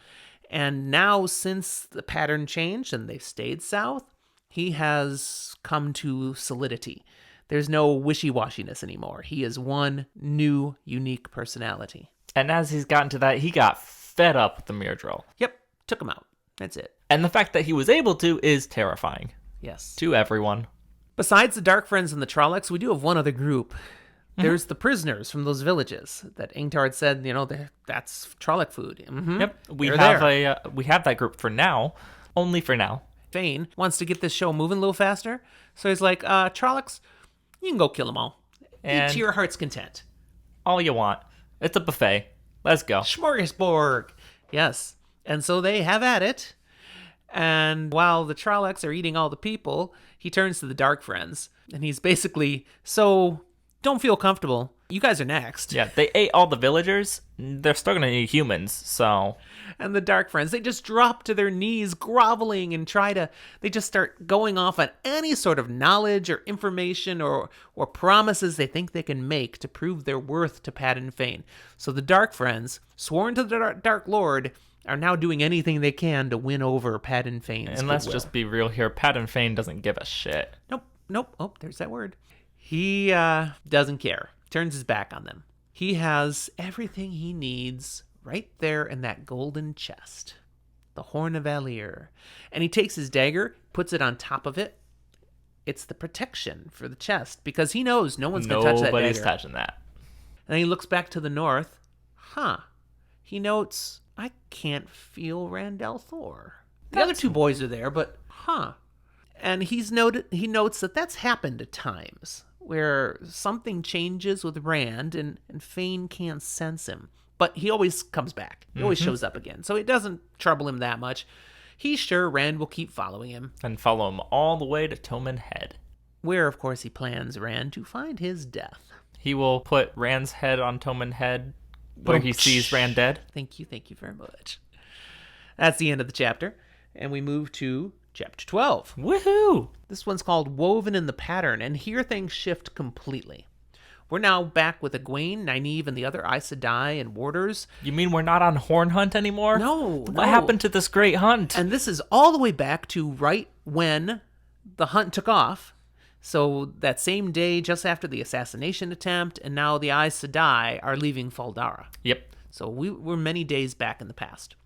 And now, since the pattern changed and they've stayed south, he has come to solidity. There's no wishy-washiness anymore. He is one new, unique personality. And as he's gotten to that, he got fed up with the Myrddraal. Yep, took him out. That's it. And the fact that he was able to is terrifying. Yes. To everyone. Besides the Darkfriends and the Trollocs, we do have one other group. There's the prisoners from those villages that Ingtar had said, that's Trolloc food. Mm-hmm. Yep, we have that group for now, only for now. Fain wants to get this show moving a little faster, so he's like, Trollocs, you can go kill them all. Eat to your heart's content. All you want. It's a buffet. Let's go. Smorgasbord. Yes. And so they have at it. And while the Trollocs are eating all the people, he turns to the Darkfriends, and he's basically, so don't feel comfortable. You guys are next. Yeah, they ate all the villagers. They're still going to eat humans, so... And the Darkfriends, they just drop to their knees, groveling, and they just start going off on any sort of knowledge or information or promises they think they can make to prove their worth to Padan Fain. So the Darkfriends, sworn to the Dark Lord, are now doing anything they can to win over Padan Fain's And let's goodwill. just be real here, Padan Fain doesn't give a shit. Nope. Oh, there's that word. He doesn't care. Turns his back on them. He has everything he needs right there in that golden chest, the Horn of Alir. And he takes his dagger, puts it on top of it. It's the protection for the chest, because he knows no one's going to touch that dagger. Nobody's touching that. And then he looks back to the north. He notes, I can't feel Randall Thor. The other two boys are there, but And he notes that that's happened at times, where something changes with Rand and Fain can't sense him. But he always comes back. He always shows up again. So it doesn't trouble him that much. He's sure Rand will keep following him. And follow him all the way to Toman Head. Where, of course, he plans Rand to find his death. He will put Rand's head on Toman Head where he sees Rand dead. Thank you very much. That's the end of the chapter. And we move to Chapter 12. Woohoo! This one's called Woven in the Pattern, and here things shift completely. We're now back with Egwene, Nynaeve, and the other Aes Sedai and warders. You mean we're not on Horn Hunt anymore? No. What happened to this great hunt? And this is all the way back to right when the hunt took off. So that same day, just after the assassination attempt, and now the Aes Sedai are leaving Faldara. Yep. So we're many days back in the past.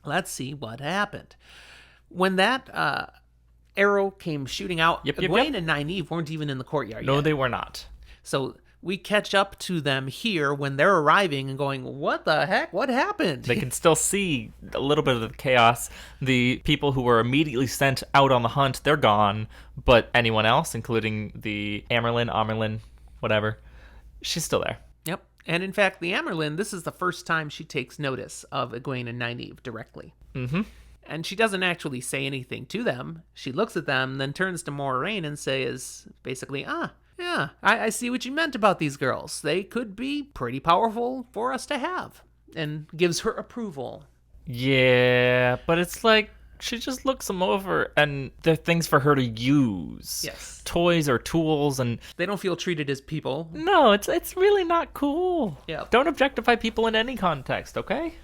Let's see what happened. When that arrow came shooting out, Egwene and Nynaeve weren't even in the courtyard yet. No, they were not. So we catch up to them here when they're arriving and going, what the heck? What happened? They can still see a little bit of the chaos. The people who were immediately sent out on the hunt, they're gone. But anyone else, including the Amerlin, whatever, she's still there. Yep. And in fact, the Amerlin, this is the first time she takes notice of Egwene and Nynaeve directly. Mm-hmm. And she doesn't actually say anything to them. She looks at them, then turns to Moiraine and says, basically, yeah, I see what you meant about these girls. They could be pretty powerful for us to have. And gives her approval. Yeah, but it's like she just looks them over and they're things for her to use. Yes. Toys or tools, and they don't feel treated as people. No, it's really not cool. Yeah. Don't objectify people in any context, okay?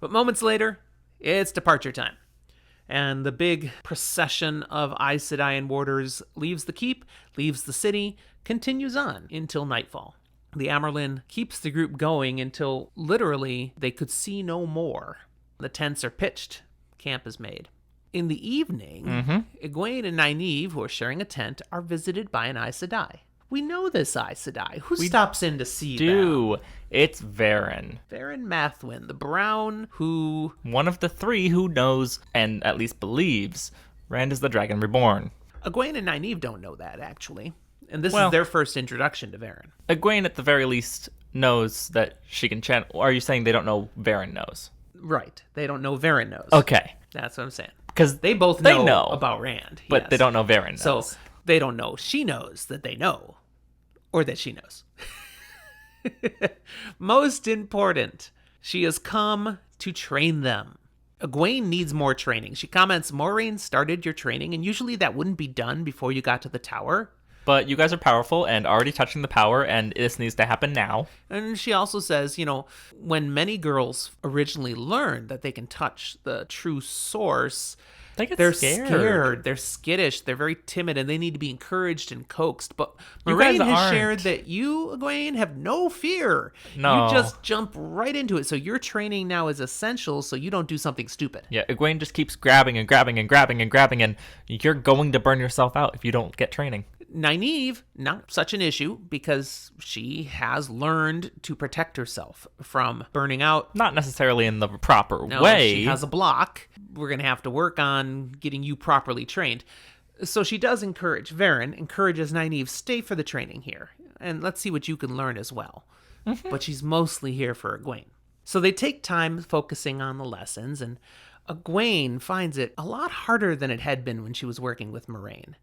But moments later, it's departure time. And the big procession of Aes Sedai and warders leaves the keep, leaves the city, continues on until nightfall. The Amerlin keeps the group going until literally they could see no more. The tents are pitched. Camp is made. In the evening, Egwene and Nynaeve, who are sharing a tent, are visited by an Aes Sedai. We know this Aes Sedai. Who stops in to see them? It's Varen. Varen Mathwin, the Brown, who... one of the three who knows, and at least believes, Rand is the Dragon Reborn. Egwene and Nynaeve don't know that, actually. And this is their first introduction to Varen. Egwene, at the very least, knows that she can channel... Or are you saying they don't know Varen knows? Right. They don't know Varen knows. Okay. That's what I'm saying. Because they both know about Rand. But they don't know Varen knows. So they don't know she knows that they know. Or that she knows. Most important, she has come to train them. Egwene needs more training. She comments, Moiraine started your training, and usually that wouldn't be done before you got to the tower. But you guys are powerful and already touching the power, and this needs to happen now. And she also says, when many girls originally learn that they can touch the true source, they're scared. They're skittish. They're very timid, and they need to be encouraged and coaxed. But Moiraine has shared that you, Egwene, have no fear. No. You just jump right into it. So your training now is essential so you don't do something stupid. Yeah, Egwene just keeps grabbing and grabbing and grabbing and grabbing, and you're going to burn yourself out if you don't get training. Nynaeve, not such an issue because she has learned to protect herself from burning out. Not necessarily in the proper way. She has a block. We're going to have to work on getting you properly trained. So she does encourages Nynaeve, stay for the training here. And let's see what you can learn as well. Mm-hmm. But she's mostly here for Egwene. So they take time focusing on the lessons, and Egwene finds it a lot harder than it had been when she was working with Moiraine.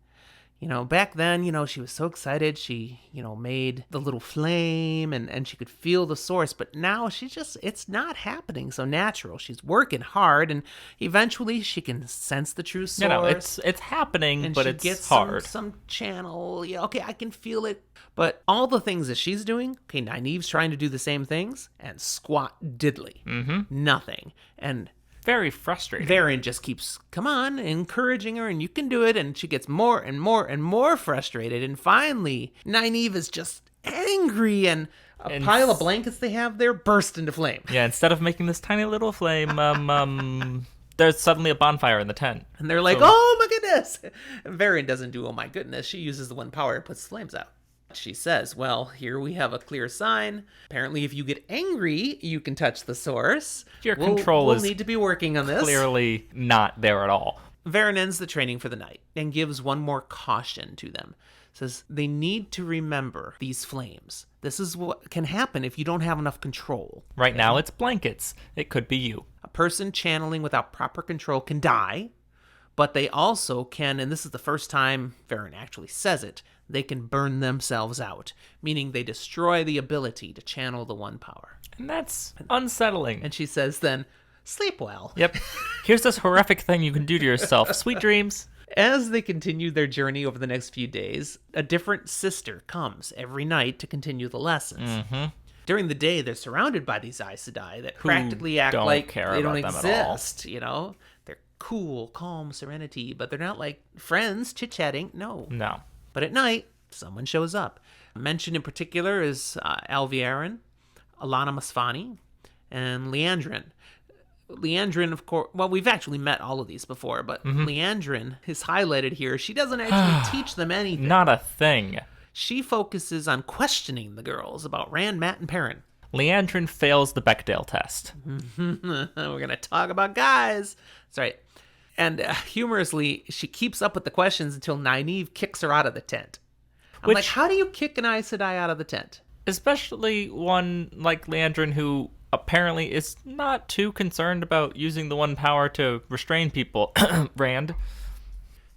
Back then, she was so excited. She, made the little flame and she could feel the source. But now it's not happening so natural. She's working hard and eventually she can sense the true source. It's happening, and but she it's gets hard. some channel. Okay, I can feel it. But all the things that she's doing, okay, Nynaeve's trying to do the same things and squat diddly. Nothing. And Very frustrating. Perrin just keeps, come on, encouraging her, and you can do it, and she gets more and more and more frustrated, and finally, Nynaeve is just angry, and a pile of blankets they have there burst into flame. Yeah, instead of making this tiny little flame, there's suddenly a bonfire in the tent. And they're like, oh my goodness! And Perrin doesn't do oh my goodness, she uses the one power and puts flames out. She says, well, here we have a clear sign. Apparently, if you get angry, you can touch the source. Your control we'll is need to be working on this. Clearly not there at all. Perrin ends the training for the night and gives one more caution to them. Says they need to remember these flames. This is what can happen if you don't have enough control. Right now, it's blankets. It could be you. A person channeling without proper control can die, but they also can, and this is the first time Perrin actually says it, they can burn themselves out, meaning they destroy the ability to channel the one power. And that's unsettling. And she says then, sleep well. Yep. Here's this horrific thing you can do to yourself. Sweet dreams. As they continue their journey over the next few days, a different sister comes every night to continue the lessons. During the day, they're surrounded by these Aes Sedai that practically act like they don't exist, They're cool, calm, serenity, but they're not like friends chit-chatting. No. But at night, someone shows up. Mentioned in particular is Alviarin, Alana Masfani, and Liandrin. Liandrin, of course, well, we've actually met all of these before, but Liandrin is highlighted here. She doesn't actually teach them anything. Not a thing. She focuses on questioning the girls about Rand, Mat, and Perrin. Liandrin fails the Bechdel test. We're going to talk about guys. That's right. And humorously, she keeps up with the questions until Nynaeve kicks her out of the tent. I'm like, how do you kick an Aes Sedai out of the tent? Especially one like Liandrin who apparently is not too concerned about using the one power to restrain people. Rand.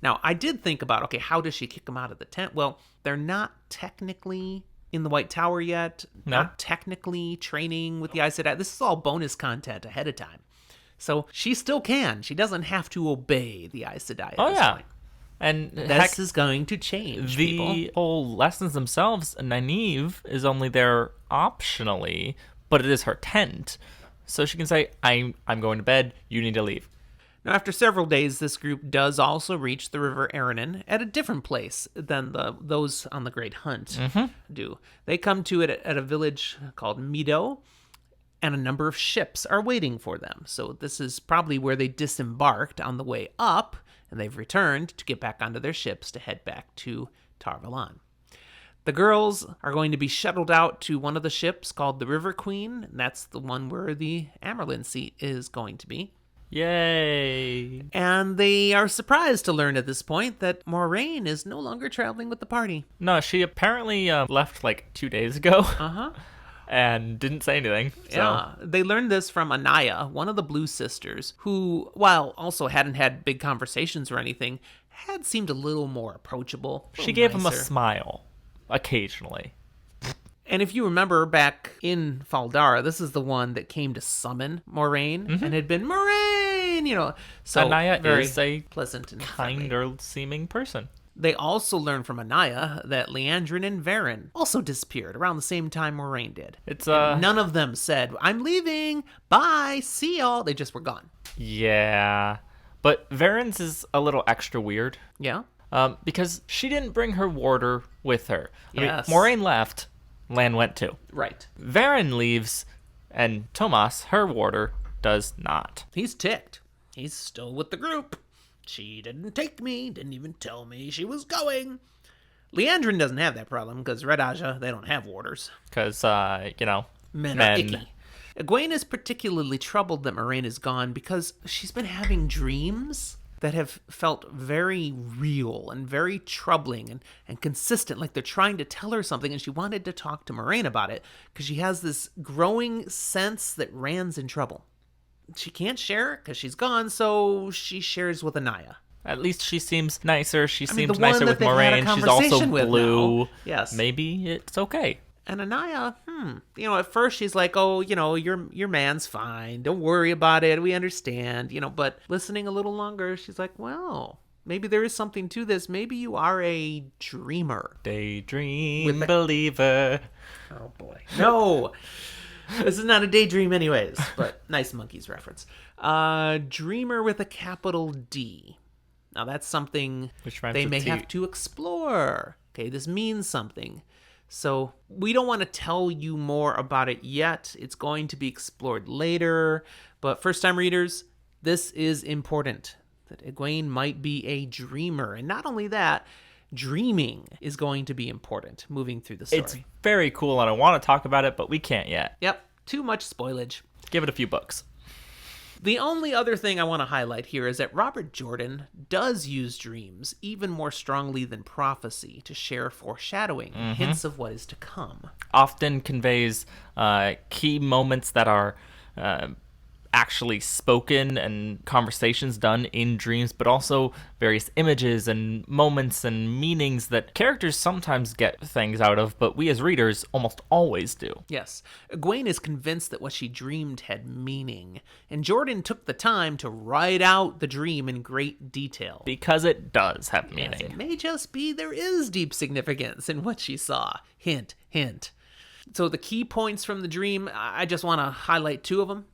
Now, I did think about, okay, how does she kick them out of the tent? Well, they're not technically in the White Tower yet. No. Not technically training with the Aes Sedai. This is all bonus content ahead of time. So she still can. She doesn't have to obey the Aes Sedai at this point. And this is going to change, the whole lessons themselves, Nynaeve is only there optionally, but it is her tent. So she can say, I'm going to bed, you need to leave. Now, after several days, this group does also reach the River Aranon at a different place than those on the Great Hunt do. They come to it at a village called Meadow, and a number of ships are waiting for them. So this is probably where they disembarked on the way up, and they've returned to get back onto their ships to head back to Tar Valon. The girls are going to be shuttled out to one of the ships called the River Queen, and that's the one where the Amerlin seat is going to be. Yay! And they are surprised to learn at this point that Moiraine is no longer traveling with the party. No, she apparently left like 2 days ago. And didn't say anything. So. Yeah, they learned this from Anaya, one of the Blue Sisters, who, while also hadn't had big conversations or anything, had seemed a little more approachable. She gave him a smile, occasionally. And if you remember back in Faldara, this is the one that came to summon Moiraine and had been Moiraine, So Anaya very is a pleasant and kinder seeming person. They also learned from Anaya that Liandrin and Perrin also disappeared around the same time Moiraine did. None of them said, I'm leaving, bye, see y'all. They just were gone. Yeah. But Perrin's is a little extra weird. Yeah? Because she didn't bring her warder with her. Yes. I mean, Moiraine left, Lan went too. Right. Perrin leaves, and Tomas, her warder, does not. He's ticked. He's still with the group. She didn't take me, didn't even tell me she was going. Liandrin doesn't have that problem, because Red Aja, they don't have warders. Because, men are icky. Egwene is particularly troubled that Moiraine is gone because she's been having dreams that have felt very real and very troubling and consistent, like they're trying to tell her something, and she wanted to talk to Moiraine about it, because she has this growing sense that Rand's in trouble. She can't share it because she's gone, so she shares with Anaya. At least she seems nicer. She the seems one nicer that with they've had a Moraine. She's also conversation with blue. now. Yes. Maybe it's okay. And Anaya, at first she's like, oh, your man's fine. Don't worry about it. We understand, but listening a little longer, she's like, well, maybe there is something to this. Maybe you are a dreamer. Daydream believer. Oh, boy. No! This is not a daydream anyways, but nice Monkeys reference. Dreamer with a capital D. Now, that's something they may have to explore. Okay, this means something. So we don't want to tell you more about it yet. It's going to be explored later. But first-time readers, this is important. That Egwene might be a dreamer. And not only that, dreaming is going to be important moving through the story. It's very cool, and I want to talk about it, but we can't yet. Yep, too much spoilage. Give it a few books. The only other thing I want to highlight here is that Robert Jordan does use dreams even more strongly than prophecy to share foreshadowing, hints of what is to come. Often conveys key moments that are actually spoken and conversations done in dreams, but also various images and moments and meanings that characters sometimes get things out of, but we as readers almost always do. Yes. Egwene is convinced that what she dreamed had meaning, and Jordan took the time to write out the dream in great detail. Because it does have meaning. Yes, it may just be there is deep significance in what she saw. Hint, hint. So the key points from the dream, I just want to highlight two of them.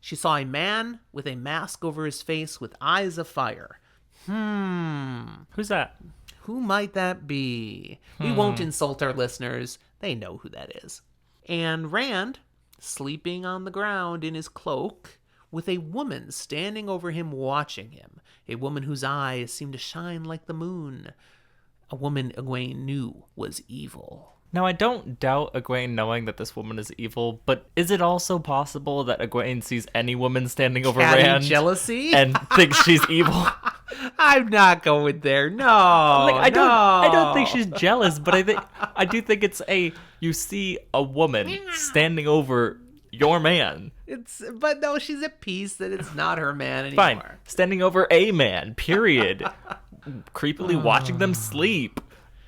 She saw a man with a mask over his face with eyes of fire. Who's that? Who might that be? We won't insult our listeners. They know who that is. And Rand, sleeping on the ground in his cloak, with a woman standing over him watching him. A woman whose eyes seemed to shine like the moon. A woman Egwene knew was evil. Now, I don't doubt Egwene knowing that this woman is evil, but is it also possible that Egwene sees any woman standing over Catty Rand jealousy? and thinks she's evil? I'm not going there. No, I don't think she's jealous, but I do think it's you see a woman standing over your man. But no, she's at peace that it's not her man anymore. Fine, standing over a man. Period. Creepily watching them sleep.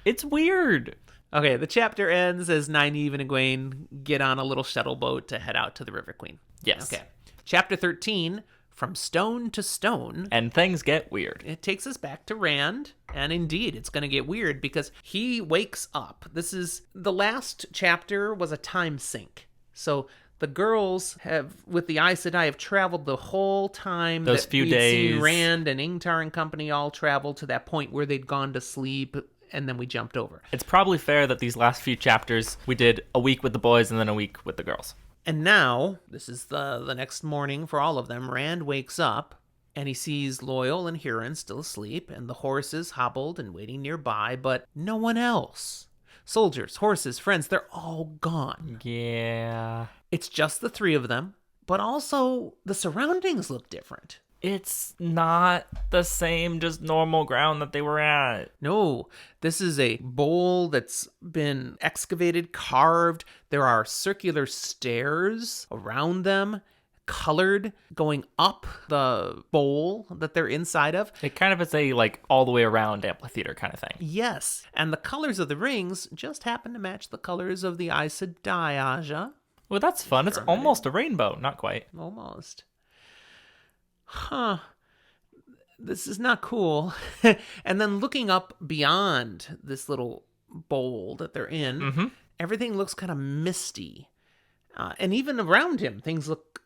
It's weird. Okay, the chapter ends as Nynaeve and Egwene get on a little shuttle boat to head out to the River Queen. Yes. Okay. Chapter 13, From Stone to Stone. And things get weird. It takes us back to Rand, and indeed, it's going to get weird because he wakes up. The last chapter was a time sink. So the girls with the Aes Sedai, have traveled the whole time. Those few days. Seen Rand and Ingtar and company all travel to that point where they'd gone to sleep, and then we jumped over. It's probably fair that these last few chapters, we did a week with the boys and then a week with the girls. And now, this is the next morning for all of them. Rand wakes up, and he sees Loial and Huron still asleep, and the horses hobbled and waiting nearby, but no one else. Soldiers, horses, friends, they're all gone. Yeah. It's just the three of them, but also the surroundings look different. It's not the same just normal ground that they were at. No, this is a bowl that's been excavated, carved. There are circular stairs around them, colored, going up the bowl that they're inside of. It kind of is a all the way around amphitheater kind of thing. Yes, and the colors of the rings just happen to match the colors of the Aes Sedai, Aja. Well, that's fun. It's almost a rainbow. Not quite. Almost. Huh. This is not cool. And then looking up beyond this little bowl that they're in, everything looks kind of misty. And even around him, things look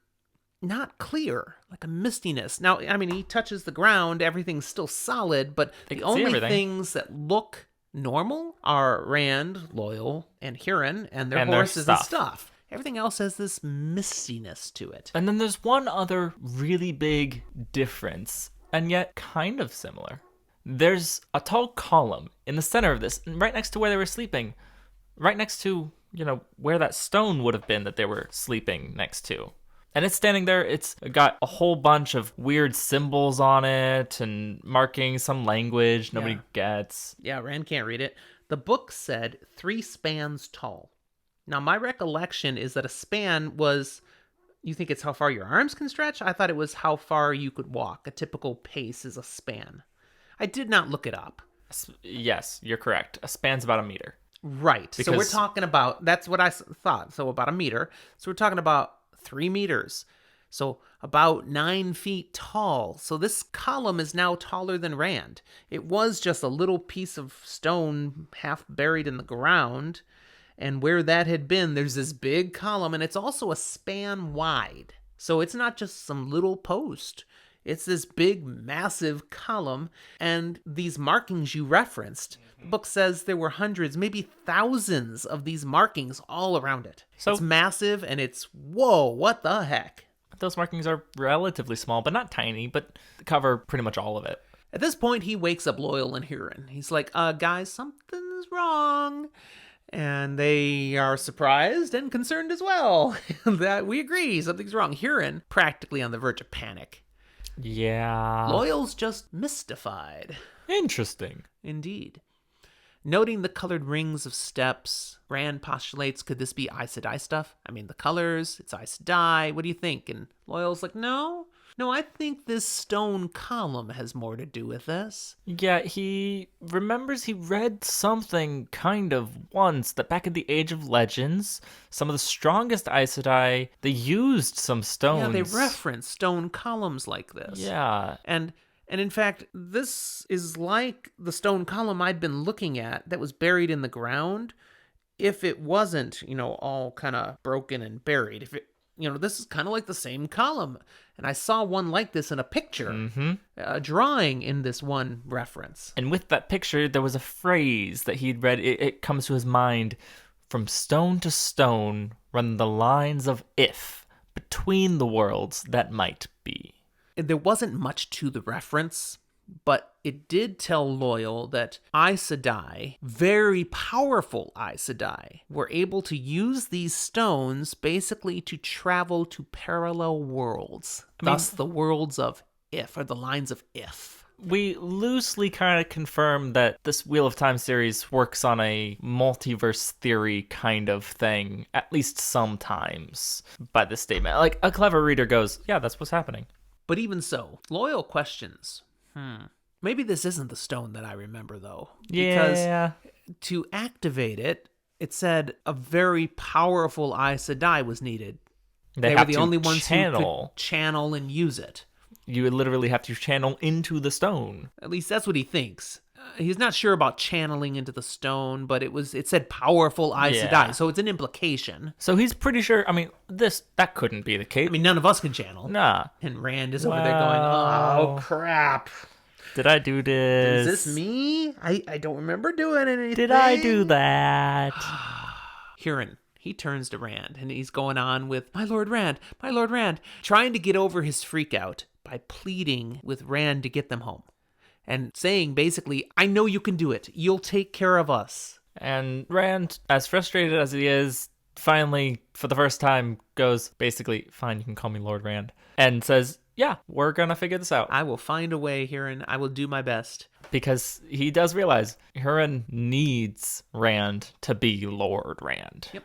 not clear, like a mistiness. Now, I mean, he touches the ground, everything's still solid, but the only things that look normal are Rand, Loial, and Huron, and their horses and stuff. Everything else has this mistiness to it. And then there's one other really big difference, and yet kind of similar. There's a tall column in the center of this, right next to where they were sleeping, right next to, where that stone would have been that they were sleeping next to. And it's standing there. It's got a whole bunch of weird symbols on it and marking some language nobody gets. Yeah, Rand can't read it. The book said 3 spans tall. Now, my recollection is that a span was, you think it's how far your arms can stretch? I thought it was how far you could walk. A typical pace is a span. I did not look it up. Yes, you're correct. A span's about a meter. Right. So we're Because- talking about, that's what I thought. So about a meter. So we're talking about 3 meters. So about 9 feet tall. So this column is now taller than Rand. It was just a little piece of stone half buried in the ground. And where that had been, there's this big column, and it's also a span wide. So it's not just some little post. It's this big, massive column, and these markings you referenced, the book says there were hundreds, maybe thousands of these markings all around it. So- it's massive, and it's, whoa, what the heck? Those markings are relatively small, but not tiny, but cover pretty much all of it. At this point, he wakes up Loial and Huron. He's like, guys, something's wrong. And they are surprised and concerned as well. That we agree, something's wrong. Huron, practically on the verge of panic. Yeah. Loial's just mystified. Interesting. Indeed. Noting the colored rings of steps, Rand postulates, could this be Aes Sedai stuff? I mean, the colors, it's Aes Sedai. What do you think? And Loial's like, no, I think this stone column has more to do with this. Yeah, he remembers he read something kind of once that back in the Age of Legends, some of the strongest Aes Sedai, they used some stones. Yeah, they reference stone columns like this. Yeah. And in fact, this is like the stone column I'd been looking at that was buried in the ground. If it wasn't, all kind of broken and buried. If it, this is kind of like the same column. And I saw one like this in a picture, a drawing in this one reference. And with that picture, there was a phrase that he'd read. It comes to his mind. From stone to stone run the lines of if between the worlds that might be. There wasn't much to the reference, but it did tell Loial that Aes Sedai, very powerful Aes Sedai, were able to use these stones basically to travel to parallel worlds. Thus the worlds of if, or the lines of if. We loosely kind of confirm that this Wheel of Time series works on a multiverse theory kind of thing, at least sometimes, by this statement. Like, a clever reader goes, yeah, that's what's happening. But even so, Loial questions, maybe this isn't the stone that I remember, though. Yeah. Because to activate it, it said a very powerful Aes Sedai was needed. They were have the to only ones who channel. could channel and use it. You would literally have to channel into the stone. At least that's what he thinks. He's not sure about channeling into the stone, but it said powerful Aes Sedai, so it's an implication. So he's pretty sure, that couldn't be the case. None of us can channel. Nah. And Rand is over there going, oh, crap. Did I do this? Is this me? I don't remember doing anything. Did I do that? Huron, he turns to Rand, and he's going on with, my Lord Rand, trying to get over his freak out by pleading with Rand to get them home. And saying, basically, I know you can do it. You'll take care of us. And Rand, as frustrated as he is, finally, for the first time, goes, basically, fine, you can call me Lord Rand. And says, yeah, we're gonna figure this out. I will find a way, Huron. I will do my best. Because he does realize Huron needs Rand to be Lord Rand. Yep.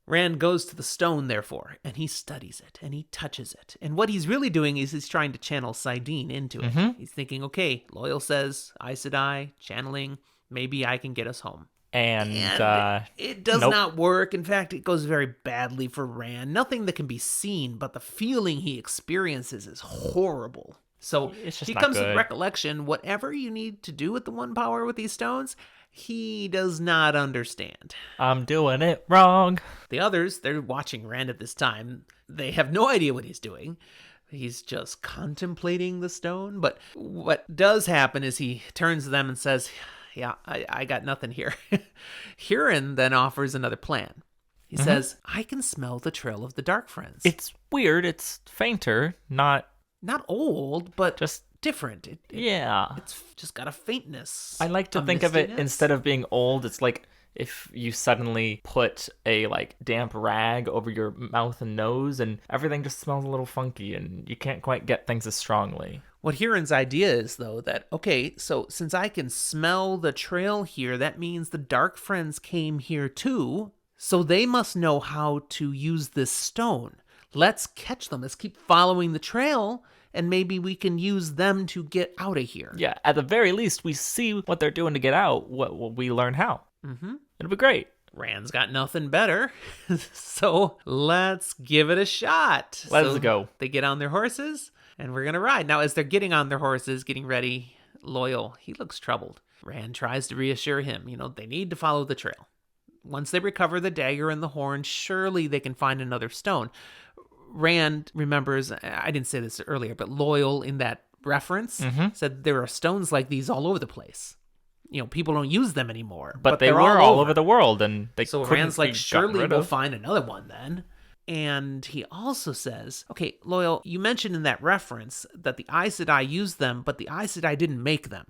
Rand goes to the stone, therefore, and he studies it, and he touches it. And what he's really doing is he's trying to channel Saidin into it. He's thinking, okay, Loial says, Aes Sedai, channeling, maybe I can get us home. And it does nope. not work. In fact, it goes very badly for Rand. Nothing that can be seen, but the feeling he experiences is horrible. So It's just he not comes to good. the recollection, whatever you need to do with the one power with these stones, he does not understand. I'm doing it wrong. The others, they're watching Rand at this time. They have no idea what he's doing. He's just contemplating the stone. But what does happen is he turns to them and says, yeah, I got nothing here. Huron then offers another plan. He says, I can smell the trail of the Darkfriends. It's weird. It's fainter, not old, but just different. yeah. It's just got a faintness. I like to a think of it, mistiness. instead of being old, it's like if you suddenly put a damp rag over your mouth and nose and everything just smells a little funky and you can't quite get things as strongly. What Huron's idea is, though, that, okay, so since I can smell the trail here, that means the Darkfriends came here too, so they must know how to use this stone. Let's catch them. Let's keep following the trail, and maybe we can use them to get out of here. Yeah, at the very least, we see what they're doing to get out. What we learn how. Mm-hmm. It'll be great. Rand's got nothing better, so let's give it a shot. Let's go. They get on their horses, and we're going to ride. Now, as they're getting on their horses, getting ready, Loial, he looks troubled. Rand tries to reassure him, they need to follow the trail. Once they recover the dagger and the horn, surely they can find another stone. Rand remembers, I didn't say this earlier, but Loial in that reference said there are stones like these all over the place. People don't use them anymore. But they were all over the world, and they so couldn't Rand's like, be surely gotten rid we'll of. find another one then. And he also says, okay, Loial, you mentioned in that reference that the Aes Sedai used them, but the Aes Sedai didn't make them.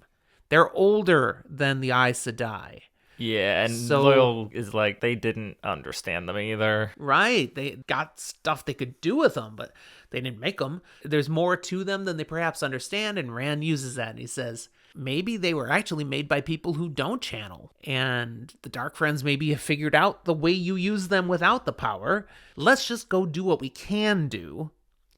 They're older than the Aes Sedai. Yeah, and So- Loial is like, they didn't understand them either. Right. They got stuff they could do with them, but they didn't make them. There's more to them than they perhaps understand, and Rand uses that, and he says, maybe they were actually made by people who don't channel, and the Darkfriends maybe have figured out the way you use them without the power. Let's just go do what we can do,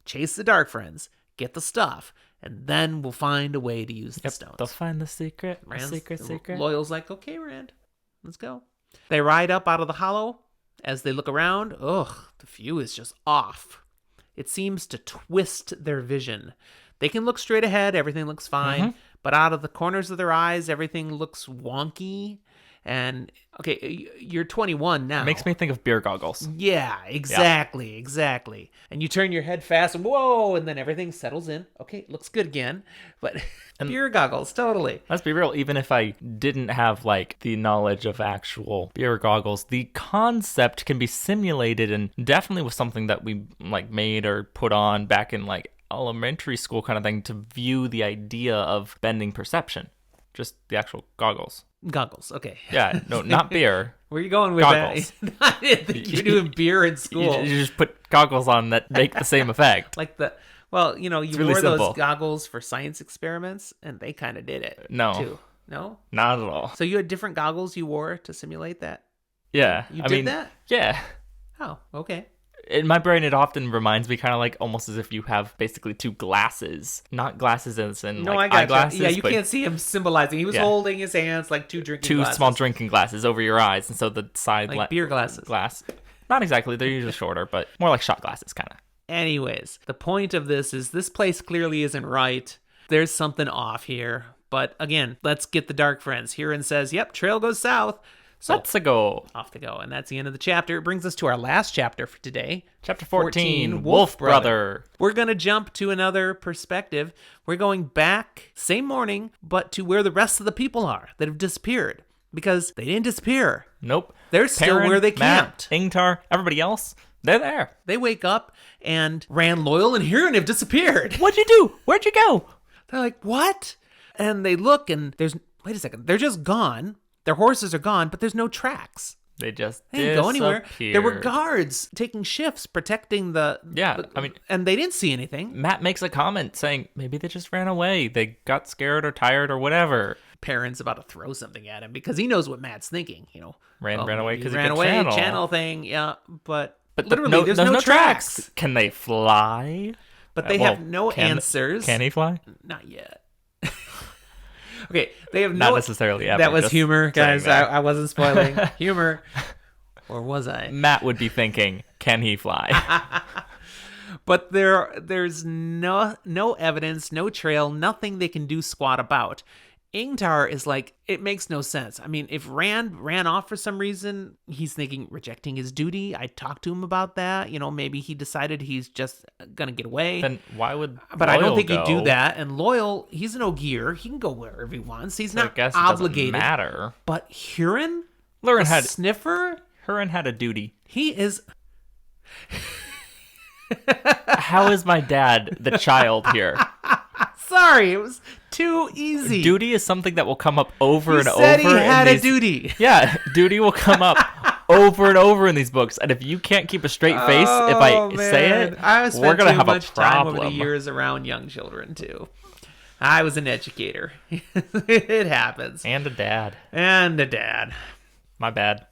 chase the Darkfriends, get the stuff, and then we'll find a way to use the stones. They'll find the secret. Rand's- Secret. Loial's like, okay, Rand, let's go. They ride up out of the hollow. As they look around, the view is just off. It seems to twist their vision. They can look straight ahead, everything looks fine, but out of the corners of their eyes, everything looks wonky. And, okay, you're 21 now. Makes me think of beer goggles. Yeah, exactly. And you turn your head fast, and whoa, and then everything settles in. Okay, looks good again. But beer goggles, totally. Let's be real, even if I didn't have, the knowledge of actual beer goggles, the concept can be simulated, and definitely was something that we, made or put on back in, elementary school kind of thing to view the idea of bending perception. Just the actual goggles. Goggles, okay. Yeah, no, not beer. Where are you going with Goggles. that? I didn't think you're doing beer in school. You just put goggles on that make the same effect. You really wore simple. those goggles for science experiments, and they kind of did it. No. Too. No? Not at all. So you had different goggles you wore to simulate that? Yeah. You did that? Yeah. Oh, okay. In my brain, it often reminds me kind of almost as if you have basically two glasses. Not glasses as in No, I got eyeglasses. you. Yeah, you but can't see him symbolizing. He was holding his hands like two glasses. small drinking glasses over your eyes. And so the side beer glasses. glass. Not exactly. They're usually shorter, but more like shot glasses kind of. Anyways, the point of this place clearly isn't right. There's something off here. But again, let's get the Darkfriends. Huron says, yep, trail goes south. So Let's go. off to go. And that's the end of the chapter. It brings us to our last chapter for today. Chapter 14, Wolf Brother. We're going to jump to another perspective. We're going back, same morning, but to where the rest of the people are that have disappeared. Because they didn't disappear. Nope. They're still Perrin, where they Matt, camped. Ingtar, everybody else, they're there. They wake up and Rand, Loial, and Huron have disappeared. What'd you do? Where'd you go? They're like, what? And they look and wait a second, they're just gone. Their horses are gone, but there's no tracks. They just They didn't go anywhere. disappeared. There were guards taking shifts, protecting and they didn't see anything. Matt makes a comment saying maybe they just ran away. They got scared or tired or whatever. Perrin's about to throw something at him because he knows what Matt's thinking. Ran away because he ran could away. channel. Channel thing, yeah. But Literally, literally, there's no tracks. Can they fly? But they have no answers. Can he fly? Not yet. Okay, they have Not necessarily ever. That was just humor, guys. saying that. I wasn't spoiling humor, or was I? Matt would be thinking, can he fly? But there's no evidence, no trail, nothing they can do squat about. Ingtar is like, it makes no sense. I mean, if Rand ran off for some reason, he's thinking rejecting his duty. I talked to him about that. Maybe he decided he's just gonna get away. Then why would But I don't Loial think go? he'd do that. And Loial, he's an Ogier. He can go wherever he wants. He's I not guess obligated. It doesn't matter. But Huron, Huron the sniffer, had a duty. he is. How is my dad the child here? Sorry, it was too easy. Duty is something that will come up over he and said over. he had in a these... duty. Yeah, duty will come up over and over in these books, and if you can't keep a straight face, if I say it, I've spent we're gonna too have much a time over the problem. years around young children too. I was an educator. It happens. And a dad. And a dad. My bad.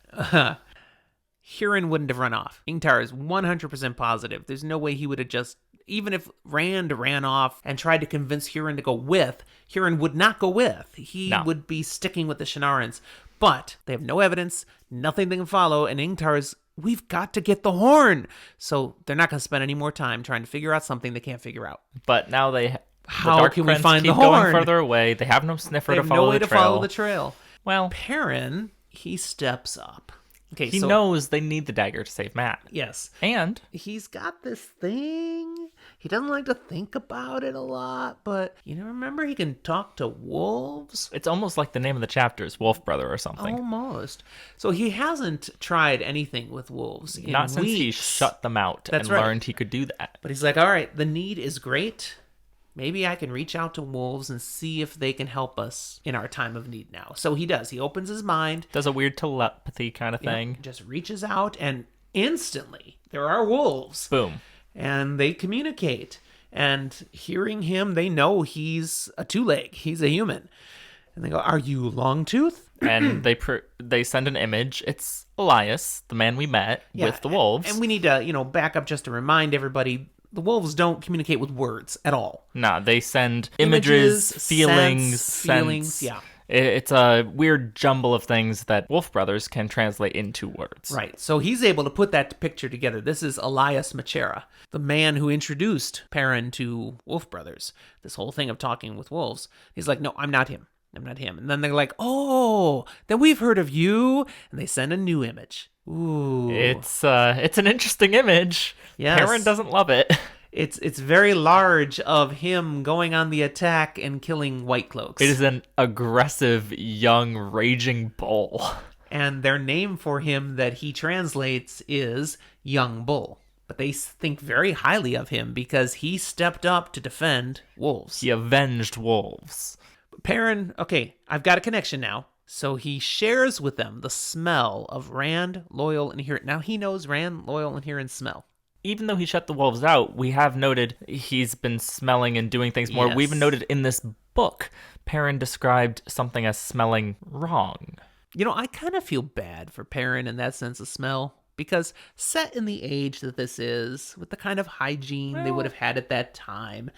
Huron wouldn't have run off. Ingtar is 100% positive. There's no way he would have just even if Rand ran off and tried to convince Huron to go with, Huron would not go with. He would be sticking with the Shienarans. But they have no evidence, nothing they can follow, and Ingtar's, we've got to get the horn. So they're not going to spend any more time trying to figure out something they can't figure out. But now the How can we Darkfriends find keep the horn? going further away. They have no sniffer They to have follow no way the to trail. follow the trail. Well, Perrin, he steps up. Okay, he so knows they need the dagger to save Matt. yes, And he's got this thing. He doesn't like to think about it a lot, but remember he can talk to wolves? it's almost like the name of the chapter is Wolf Brother or something. Almost. So he hasn't tried anything with wolves in Not since he weeks. shut them out That's and right. learned he could do that. But he's like, all right, the need is great. Maybe I can reach out to wolves and see if they can help us in our time of need now. So he does. He opens his mind. Does a weird telepathy kind of thing. Just reaches out, and instantly there are wolves. Boom. And they communicate. And hearing him, they know he's a two-leg. He's a human. And they go, are you Longtooth? And they send an image. It's Elias, the man we met, with the wolves. And we need to, back up just to remind everybody, the wolves don't communicate with words at all. Nah, they send images, feelings, sense. Yeah. It's a weird jumble of things that Wolf Brothers can translate into words. Right. So he's able to put that picture together. This is Elias Machera, the man who introduced Perrin to Wolf Brothers. This whole thing of talking with wolves. He's like, no, I'm not him. I'm not him. And then they're like, oh, then we've heard of you. And they send a new image. Ooh. It's an interesting image. Yes. Perrin doesn't love it. It's very large of him going on the attack and killing White Cloaks. It is an aggressive, young, raging bull. And their name for him that he translates is Young Bull. But they think very highly of him because he stepped up to defend wolves. He avenged wolves. Perrin, okay, I've got a connection now. So he shares with them the smell of Rand, Loial, and Huron. Now he knows Rand, Loial, and Huron's smell. Even though he shut the wolves out, we have noted he's been smelling and doing things more. Yes. We even noted in this book, Perrin described something as smelling wrong. I kind of feel bad for Perrin in that sense of smell. Because set in the age that this is, with the kind of hygiene they would have had at that time,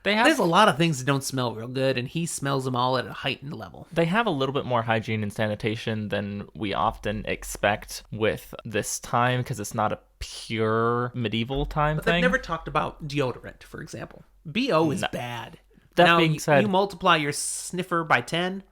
there's a lot of things that don't smell real good, and he smells them all at a heightened level. They have a little bit more hygiene and sanitation than we often expect with this time, because it's not a pure medieval time But thing. they've never talked about deodorant, for example. BO is bad. That now, being said, you multiply your sniffer by 10.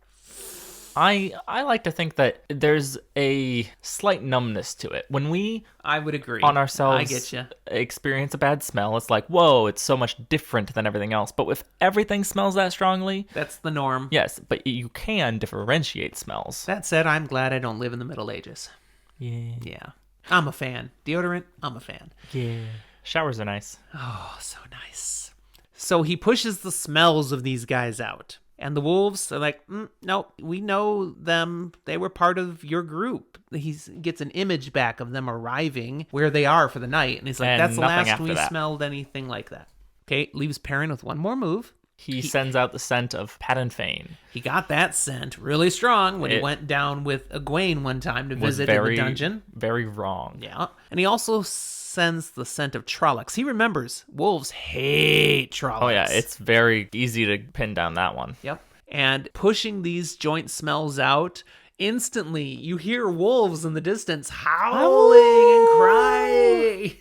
I like to think that there's a slight numbness to it. When we I would agree. on ourselves I get you. experience a bad smell, it's like, whoa, it's so much different than everything else. But if everything smells that strongly, That's the norm. yes, but you can differentiate smells. That said, I'm glad I don't live in the Middle Ages. Yeah. Yeah. I'm a fan. Deodorant, I'm a fan. Yeah. Showers are nice. Oh, so nice. So he pushes the smells of these guys out. And the wolves are like, no, we know them. They were part of your group. He gets an image back of them arriving where they are for the night. And he's like, And that's the nothing last after we that. smelled anything like that. Okay, leaves Perrin with one more move. He sends out the scent of Pat Fane. He got that scent really strong when he It went down with Egwene one time to Was visit very, in the dungeon. very wrong. Yeah. And he also sends the scent of Trollocs. He remembers wolves hate Trollocs. Oh, yeah, it's very easy to pin down that one. Yep. And pushing these joint smells out, instantly you hear wolves in the distance howling and crying.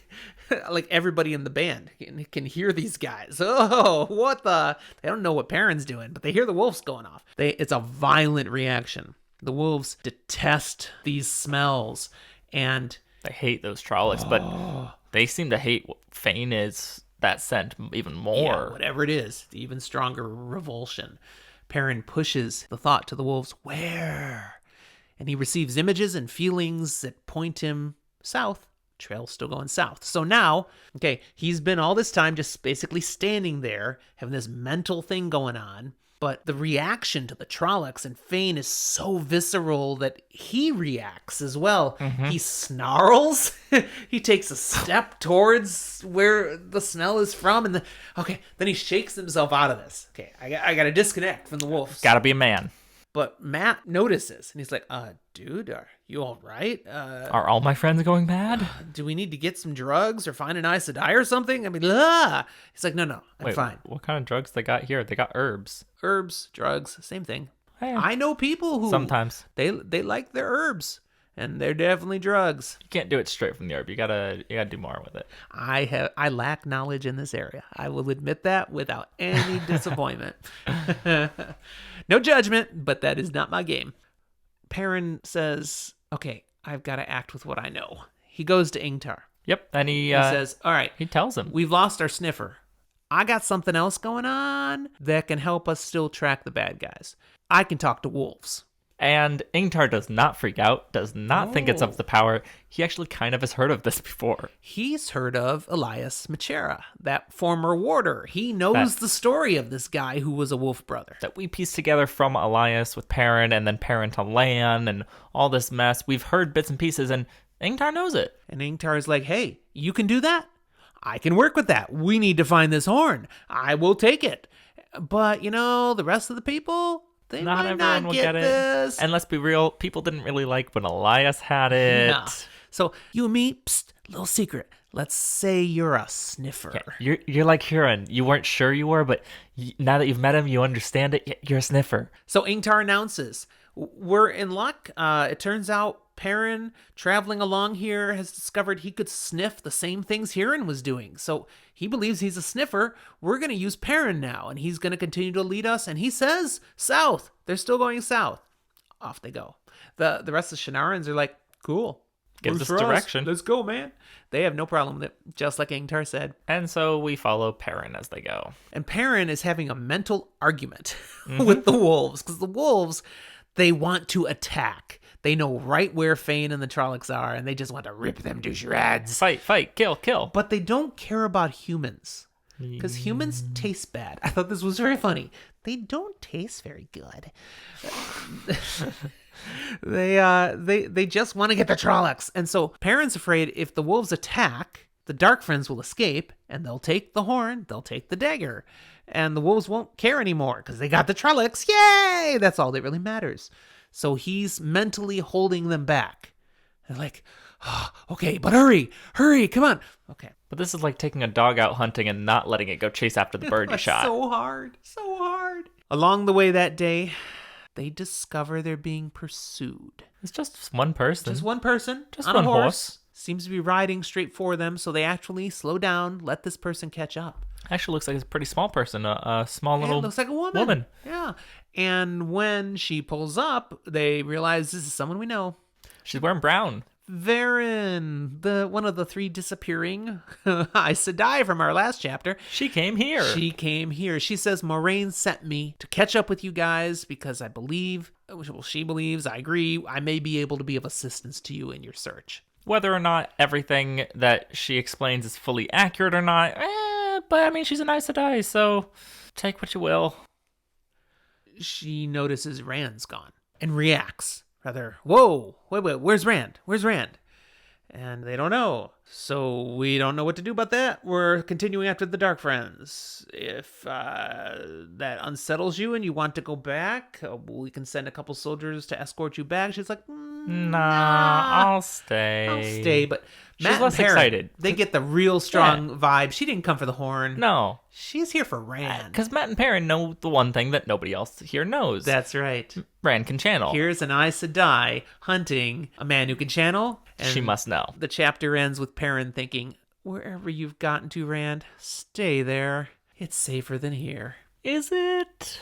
Like everybody in the band can hear these guys. Oh, what the? They don't know what Perrin's doing, but they hear the wolves going off. It's a violent reaction. The wolves detest these smells, and I hate those Trollocs, but they seem to hate what Fane is, that scent, even more. yeah, whatever it is, the even stronger revulsion. Perrin pushes the thought to the wolves, where? And he receives images and feelings that point him south. Trail's still going south. So now, okay, he's been all this time just basically standing there, having this mental thing going on. But the reaction to the Trollocs and Fane is so visceral that he reacts as well. He snarls. He takes a step towards where the smell is from. And then he shakes himself out of this. Okay, I got to disconnect from the wolves. Gotta be a man. But Matt notices, and he's like, dude, are you all right? Are all my friends going mad? Do we need to get some drugs or find an Aes Sedai or something? I mean, He's like, no, I'm Wait, fine. what kind of drugs they got here? They got herbs. Herbs, drugs, same thing. Hey, I know people who sometimes they like their herbs, and they're definitely drugs. you can't do it straight from the herb. You gotta do more with it. I lack knowledge in this area. I will admit that without any disappointment. No judgment, but that is not my game. Perrin says, okay, I've got to act with what I know. He goes to Ingtar. Yep, and he Says, all right, he tells him. we've lost our sniffer. I got something else going on that can help us still track the bad guys. I can talk to wolves. And Ingtar does not freak out, does not think it's up to the power. He actually kind of has heard of this before. He's heard of Elias Machera, that former warder. He knows the story of this guy who was a wolf brother. That we pieced together from Elias with Perrin, and then Perrin to Lan, and all this mess. We've heard bits and pieces, and Ingtar knows it. And Ingtar is like, hey, you can do that? I can work with that. We need to find this horn. I will take it. But, the rest of the people... They Not might everyone not will get get this. it. And let's be real, people didn't really like when Elias had it. No. So you and me, little secret. Let's say you're a sniffer. Yeah, you're like Huron. You weren't sure you were, but now that you've met him, you understand it. You're a sniffer. So Ingtar announces, we're in luck. It turns out Perrin, traveling along here, has discovered he could sniff the same things Huron was doing. So he believes he's a sniffer. We're going to use Perrin now, and he's going to continue to lead us. And he says, south. They're still going south. Off they go. The rest of the Shienarans are like, cool. Gives us direction. Let's go, man. They have no problem with it, just like Ingtar said. And so we follow Perrin as they go. And Perrin is having a mental argument with the wolves, because the wolves, they want to attack. They know right where Fane and the Trollocs are, and they just want to rip them to shreds. Fight, kill. But they don't care about humans, because humans taste bad. I thought this was very funny. They don't taste very good. They just want to get the Trollocs. And so Perrin's afraid if the wolves attack, the Darkfriends will escape, and they'll take the horn, they'll take the dagger, and the wolves won't care anymore, because they got the Trollocs. Yay! That's all that really matters. So he's mentally holding them back. They're like, oh, okay, but hurry, come on. Okay. But this is like taking a dog out hunting and not letting it go chase after the bird you shot. So hard. Along the way that day, they discover they're being pursued. It's just one person. Just one person. Just on one a horse. Seems to be riding straight for them, so they actually slow down, let this person catch up. Actually looks like it's a pretty small person, a small little It looks like a woman. Yeah. And when she pulls up, they realize this is someone we know. She's wearing brown. Varen, one of the three disappearing Aes Sedai from our last chapter. She came here. She says, Moraine sent me to catch up with you guys because I believe, she believes, I agree, I may be able to be of assistance to you in your search. Whether or not everything that she explains is fully accurate or not, but I mean, she's an Aes Sedai, so take what you will. She notices Rand's gone and reacts. Rather, whoa, wait, where's Rand? And they don't know. So we don't know what to do about that. We're continuing after the Darkfriends. If that unsettles you and you want to go back, we can send a couple soldiers to escort you back. She's like, nah, I'll stay. But She's Matt less and Perrin, excited. They get the real strong vibe. She didn't come for the horn. No. She's here for Rand. Because Matt and Perrin know the one thing that nobody else here knows. That's right. Rand can channel. Here's an Aes Sedai hunting a man who can channel. And she must know. The chapter ends with Perrin thinking, wherever you've gotten to, Rand, stay there. It's safer than here. Is it?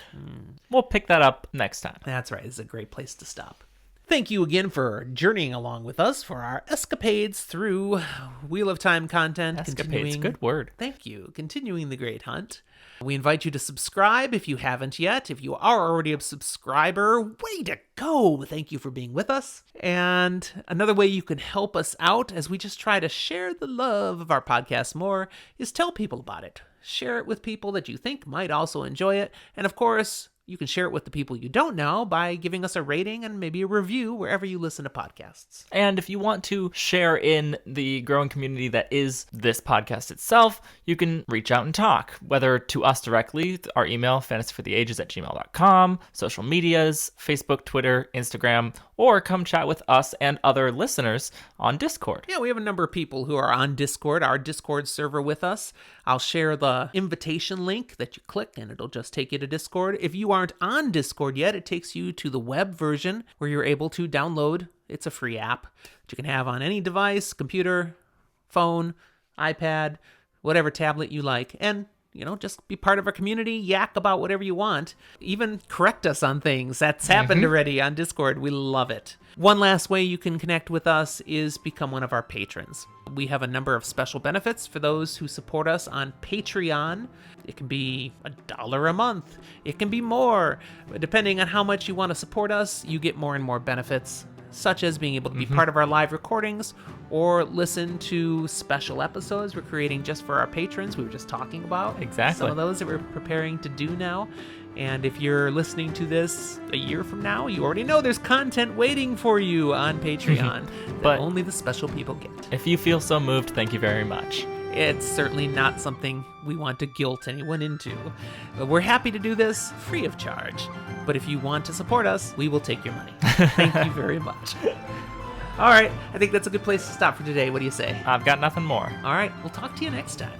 We'll pick that up next time. That's right. It's a great place to stop. Thank you again for journeying along with us for our escapades through Wheel of Time content. Escapades, good word. Thank you. Continuing the great hunt. We invite you to subscribe if you haven't yet. If you are already a subscriber, way to go. Thank you for being with us. And another way you can help us out as we just try to share the love of our podcast more is tell people about it. Share it with people that you think might also enjoy it. And of course, You can share it with the people you don't know by giving us a rating and maybe a review wherever you listen to podcasts. And if you want to share in the growing community that is this podcast itself, you can reach out and talk, whether to us directly, our email, fantasyfortheages@gmail.com, social medias, Facebook, Twitter, Instagram, or come chat with us and other listeners on Discord. Yeah, we have a number of people who are on Discord, our Discord server with us. I'll share the invitation link that you click and it'll just take you to Discord. If you aren't on Discord yet, it takes you to the web version where you're able to download. It's a free app that you can have on any device, computer, phone, iPad, whatever tablet you like. And just be part of our community, yak about whatever you want, even correct us on things. That's happened already on Discord. We love it. One last way you can connect with us is become one of our patrons. We have a number of special benefits for those who support us on Patreon. It can be $1 a month. It can be more. Depending on how much you want to support us, you get more and more benefits, such as being able to be part of our live recordings or listen to special episodes we're creating just for our patrons. We were just talking about some of those that we're preparing to do now. And if you're listening to this a year from now, you already know there's content waiting for you on Patreon that only the special people get. If you feel so moved, thank you very much. It's certainly not something we want to guilt anyone into. But we're happy to do this free of charge. But if you want to support us, we will take your money. Thank you very much. All right, I think that's a good place to stop for today. What do you say? I've got nothing more. All right, we'll talk to you next time.